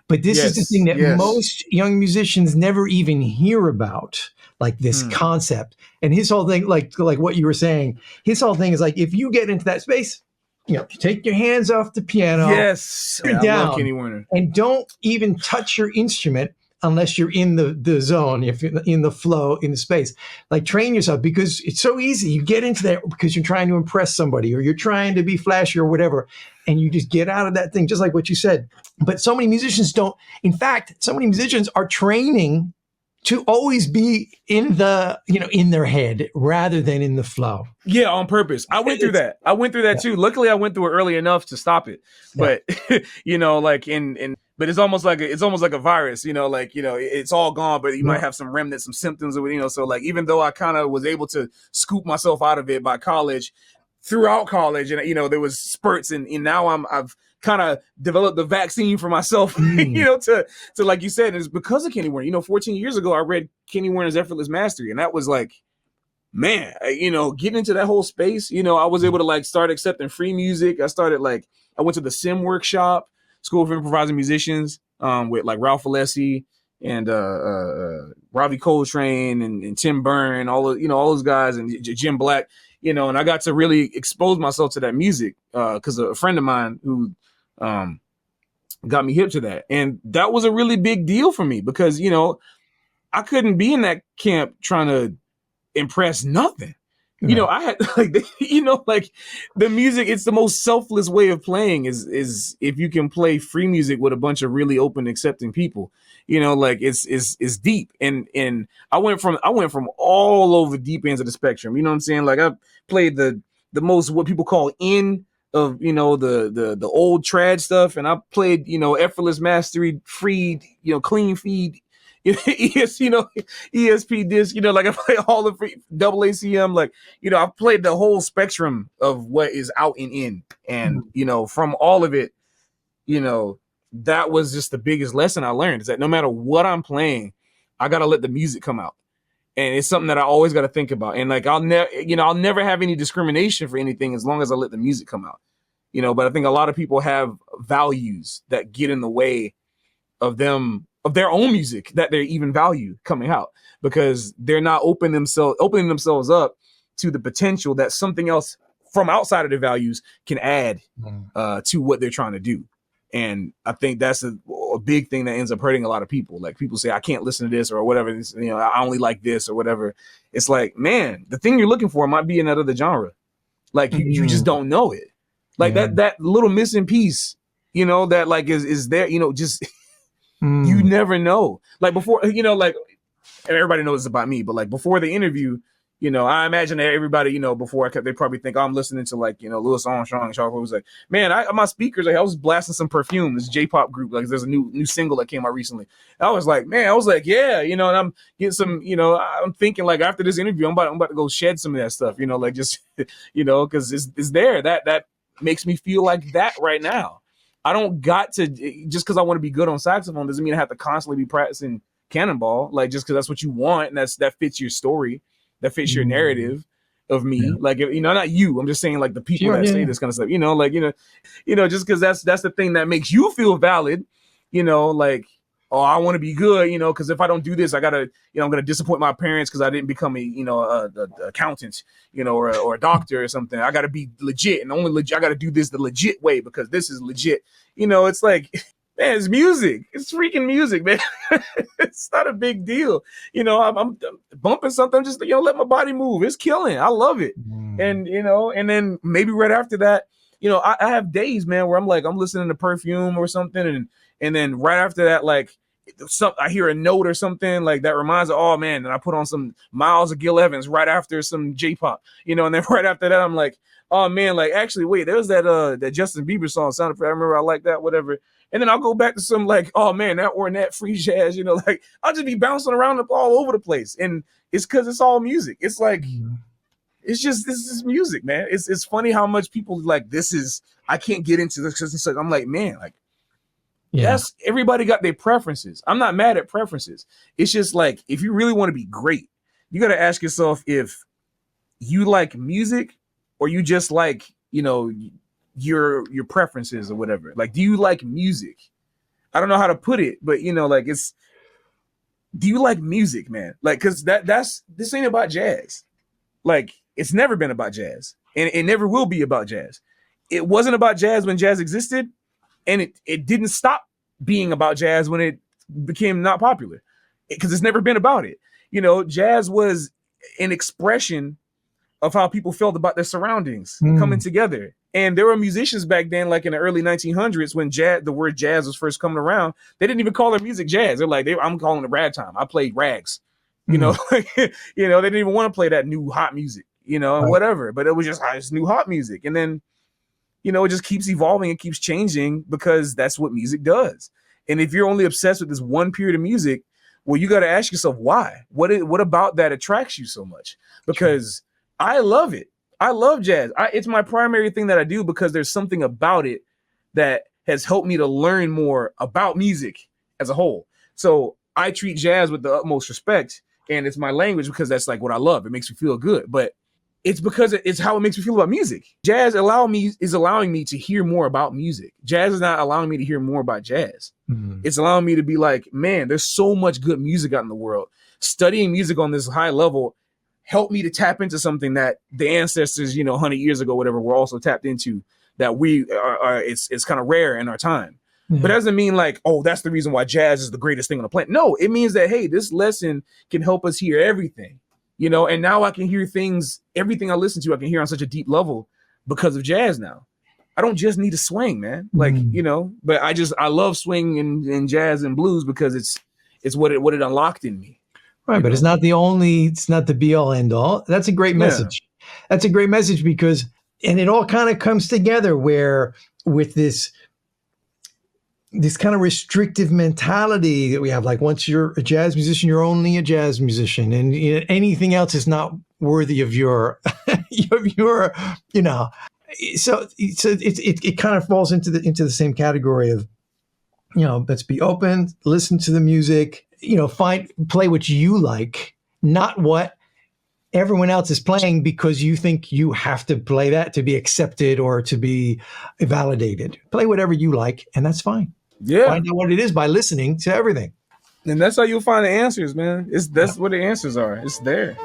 but this is the thing that most young musicians never even hear about, like this concept. And his whole thing, like what you were saying, his whole thing is like, if you get into that space, you know, take your hands off the piano, I love Kenny Werner, and don't even touch your instrument unless you're in the zone, if you're in the flow, in the space. Like, train yourself, because it's so easy. You get into that because you're trying to impress somebody or you're trying to be flashy or whatever, and you just get out of that thing, just like what you said. But so many musicians don't. In fact, so many musicians are training to always be in the, you know, in their head rather than in the flow. Yeah, on purpose. I went through that. Too. Luckily, I went through it early enough to stop it. But you know, like but it's almost like a virus. You know, like, you know, it's all gone, but you might have some remnants, some symptoms of it. You know, so like, even though I kind of was able to scoop myself out of it by college, throughout college, and you know, there was spurts, and now I've kind of developed the vaccine for myself, you know, to like you said, it's because of Kenny Werner. You know, 14 years ago, I read Kenny Werner's Effortless Mastery, and that was like, man, you know, getting into that whole space, you know, I was able to like start accepting free music. I went to the SIM workshop, School of Improvising Musicians, with like Ralph Alessi and Ravi Coltrane and Tim Byrne, all those guys, and Jim Black, you know, and I got to really expose myself to that music because a friend of mine who got me hip to that. And that was a really big deal for me because, you know, I couldn't be in that camp trying to impress nothing. You know, I had like, you know, like the music, it's the most selfless way of playing is if you can play free music with a bunch of really open, accepting people, you know, like it's deep. And I went from all over deep ends of the spectrum. You know what I'm saying? Like, I played the most, what people call of, you know, the old trad stuff. And I played, you know, Effortless Mastery, free, you know, clean feed, ESP disc, you know, like I play all the free double ACM, like, you know, I've played the whole spectrum of what is out and in. And, you know, from all of it, you know, that was just the biggest lesson I learned, is that no matter what I'm playing, I got to let the music come out. And it's something that I always got to think about. And like, I'll never have any discrimination for anything as long as I let the music come out, you know. But I think a lot of people have values that get in the way of their own music that they even value coming out, because they're not opening themselves up to the potential that something else from outside of their values can add to what they're trying to do. And I think that's a big thing that ends up hurting a lot of people. Like, people say, I can't listen to this or whatever, you know, I only like this or whatever. It's like, man, the thing you're looking for might be in that other genre. Like, you just don't know it. Like that little missing piece, you know, that like is there, you know, just you never know. Like, before, you know, like, and everybody knows it's about me, but like before the interview, you know, I imagine that everybody, you know, before they probably think, oh, I'm listening to like, you know, Louis Armstrong and Charles was like, man, my speakers, like, I was blasting some Perfume, this J-pop group. Like, there's a new single that came out recently. I was like, yeah, you know, and I'm getting some, you know, I'm thinking like after this interview, I'm about to go shed some of that stuff, you know, like just, you know, because it's there. That makes me feel like that right now. I don't got to, just because I want to be good on saxophone doesn't mean I have to constantly be practicing Cannonball. Like, just because that's what you want and that fits your story, that fits your narrative of me. Yeah. Like, you know, not you. I'm just saying, like, the people that say this kind of stuff. You know, like, you know, just because that's the thing that makes you feel valid. You know, like, oh, I want to be good. You know, because if I don't do this, I gotta, you know, I'm gonna disappoint my parents because I didn't become a accountant, you know, or a doctor or something. I gotta be legit, and I gotta do this the legit way because this is legit. You know, it's like, Man, it's music. It's freaking music, man. It's not a big deal. I'm bumping something, just let my body move. It's killing. I love it. And and then maybe right after that, I have days, man, where I'm listening to Perfume or something, and then right after that, like I hear a note or something like that reminds me, oh man, and I put on some Miles or Gil Evans right after some J-pop, and then right after that, I'm like, oh man, like actually, wait, there's that Justin Bieber song sounded. I remember I like that, whatever. And then I'll go back to some like, oh man, that Ornette free jazz, like I'll just be bouncing around all over the place. And it's because it's all music. It's like, this is music, man. It's funny how much people like, I can't get into this because I'm like, man, like, that's everybody got their preferences. I'm not mad at preferences. It's just like, if you really want to be great, you got to ask yourself if you like music or you just like, your preferences or whatever. Like, do you like music? I don't know how to put it, but like do you like music, man? Like, cause this ain't about jazz. Like, it's never been about jazz, and it never will be about jazz. It wasn't about jazz when jazz existed, and it didn't stop being about jazz when it became not popular, because it's never been about it. Jazz was an expression of how people felt about their surroundings coming together. And there were musicians back then, like in the early 1900s, when the word jazz was first coming around, they didn't even call their music jazz. They're like, I'm calling it ragtime. I played rags, they didn't even want to play that new hot music, and whatever, but it was just it's new hot music. And then, it just keeps evolving and keeps changing because that's what music does. And if you're only obsessed with this one period of music, well, you got to ask yourself why. What about that attracts you so much? Because I love it. I love jazz. It's my primary thing that I do because there's something about it that has helped me to learn more about music as a whole. So I treat jazz with the utmost respect, and it's my language because that's like what I love. It makes me feel good, but it's because it's how it makes me feel about music. Jazz is allowing me to hear more about music. Jazz is not allowing me to hear more about jazz. It's allowing me to be like, man, there's so much good music out in the world. Studying music on this high level helped me to tap into something that the ancestors, 100 years ago, whatever, were also tapped into, that we are it's kind of rare in our time. But it doesn't mean like, oh, that's the reason why jazz is the greatest thing on the planet. No, it means that, hey, this lesson can help us hear everything, and now I can hear everything I listen to, I can hear on such a deep level because of jazz now. I don't just need to swing, man. Like, but I love swing and jazz and blues because it's what it unlocked in me. Right, but it's not the be all end all. That's a great message. Yeah. That's a great message because it all kind of comes together where with this kind of restrictive mentality that we have, like once you're a jazz musician, you're only a jazz musician, and anything else is not worthy of your So it kind of falls into the same category of, let's be open, listen to the music, play what you like, not what everyone else is playing because you think you have to play that to be accepted or to be validated. Play whatever you like, and that's fine. Yeah. Find out what it is by listening to everything. And that's how you'll find the answers, man. That's what the answers are. It's there.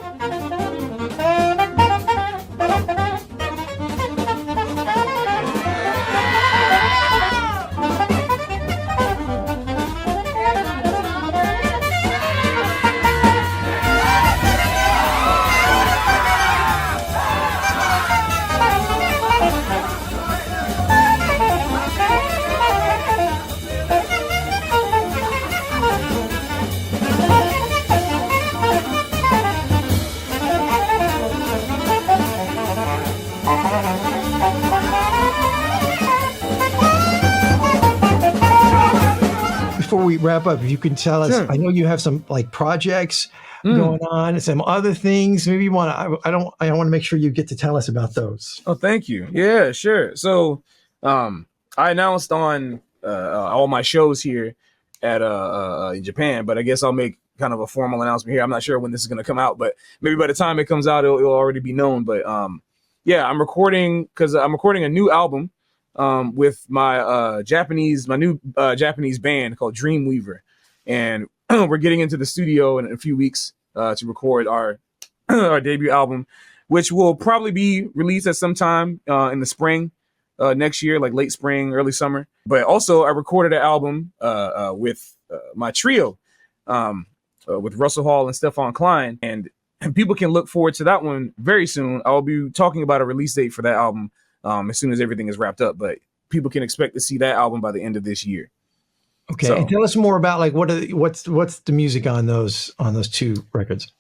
Before we wrap up, if you can tell us, sure. I know you have some like projects going on, some other things. Maybe you want to. I want to make sure you get to tell us about those. Oh, thank you. Yeah, sure. So, I announced on all my shows here at in Japan, but I guess I'll make kind of a formal announcement here. I'm not sure when this is going to come out, but maybe by the time it comes out, it'll already be known. But yeah, I'm recording a new album. With my new Japanese band called Dreamweaver, and we're getting into the studio in a few weeks to record our our debut album, which will probably be released at some time in the spring. next year, like late spring, early summer. But also, I recorded an album with my trio, with Russell Hall and Stefan Klein, and people can look forward to that one very soon. I'll be talking about a release date for that album as soon as everything is wrapped up. But people can expect to see that album by the end of this year. Okay, So, and tell us more about like what's the music on those two records.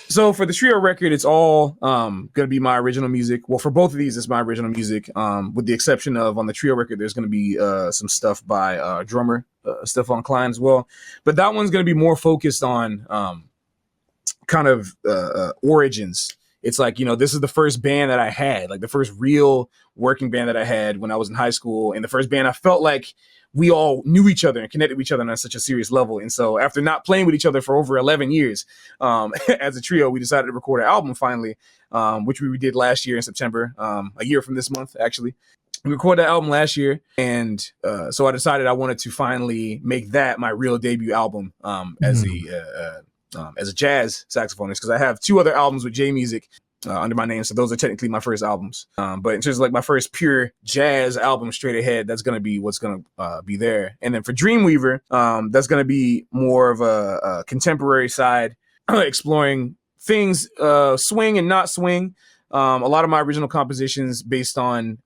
So for the trio record, it's all going to be my original music. Well, for both of these, it's my original music, with the exception of on the trio record, there's going to be some stuff by drummer Stefan Klein as well. But that one's going to be more focused on kind of origins. It's like, this is the first band that I had, like the first real working band that I had when I was in high school. And the first band I felt like we all knew each other and connected with each other on such a serious level. And so after not playing with each other for over 11 years, as a trio, we decided to record an album finally, which we did last year in September, a year from this month, actually. We recorded that album last year. And so I decided I wanted to finally make that my real debut album as a jazz saxophonist, because I have 2 other albums with J Music under my name. So those are technically my first albums. But in terms of like my first pure jazz album straight ahead, that's going to be what's going to be there. And then for Dreamweaver, that's going to be more of a contemporary side, exploring things, swing and not swing. A lot of my original compositions based on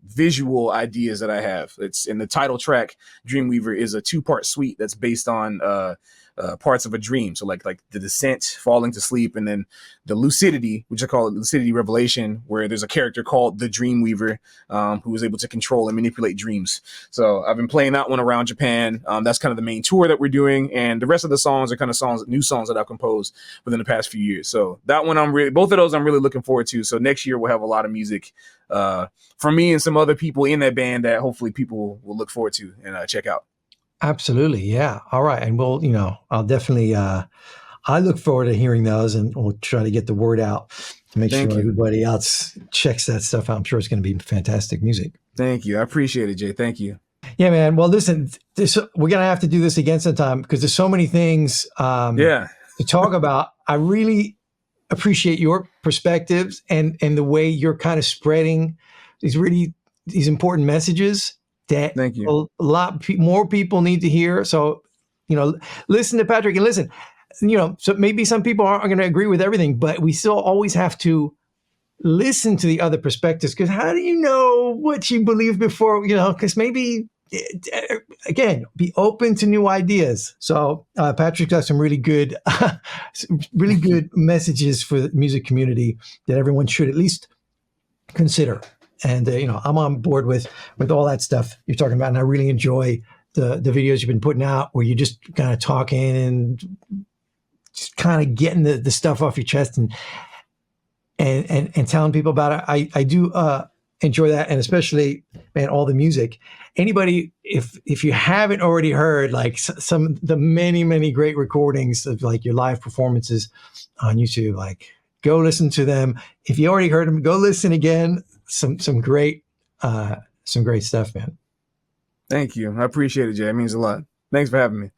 visual ideas that I have. It's in the title track. Dreamweaver is a 2-part suite that's based on parts of a dream. So like the descent, falling to sleep, and then the lucidity, which I call it lucidity revelation, where there's a character called the Dreamweaver who is able to control and manipulate dreams. So I've been playing that one around Japan. That's kind of the main tour that we're doing. And the rest of the songs are kind of new songs that I've composed within the past few years. So that one both of those I'm really looking forward to. So next year we'll have a lot of music from me and some other people in that band that hopefully people will look forward to and check out. Absolutely. Yeah. All right. And we'll, I'll definitely, I look forward to hearing those, and we'll try to get the word out to make sure everybody else checks that stuff out. I'm sure it's going to be fantastic music. Thank you. I appreciate it, Jay. Thank you. Yeah, man. Well, listen, we're going to have to do this again sometime because there's so many things to talk about. I really appreciate your perspectives and the way you're kind of spreading these important messages that Thank you. a lot more people need to hear. So, listen to Patrick and listen, so maybe some people aren't going to agree with everything, but we still always have to listen to the other perspectives, because how do you know what you believe before, because maybe, again, be open to new ideas. So Patrick's got some really good messages for the music community that everyone should at least consider. And, I'm on board with all that stuff you're talking about. And I really enjoy the videos you've been putting out where you're just kind of talking and just kind of getting the stuff off your chest and telling people about it. I do enjoy that. And especially, man, all the music. Anybody, if you haven't already heard like some of the many, many great recordings of like your live performances on YouTube, like go listen to them. If you already heard them, go listen again. Some great stuff, man. Thank you. I appreciate it, Jay. It means a lot. Thanks for having me.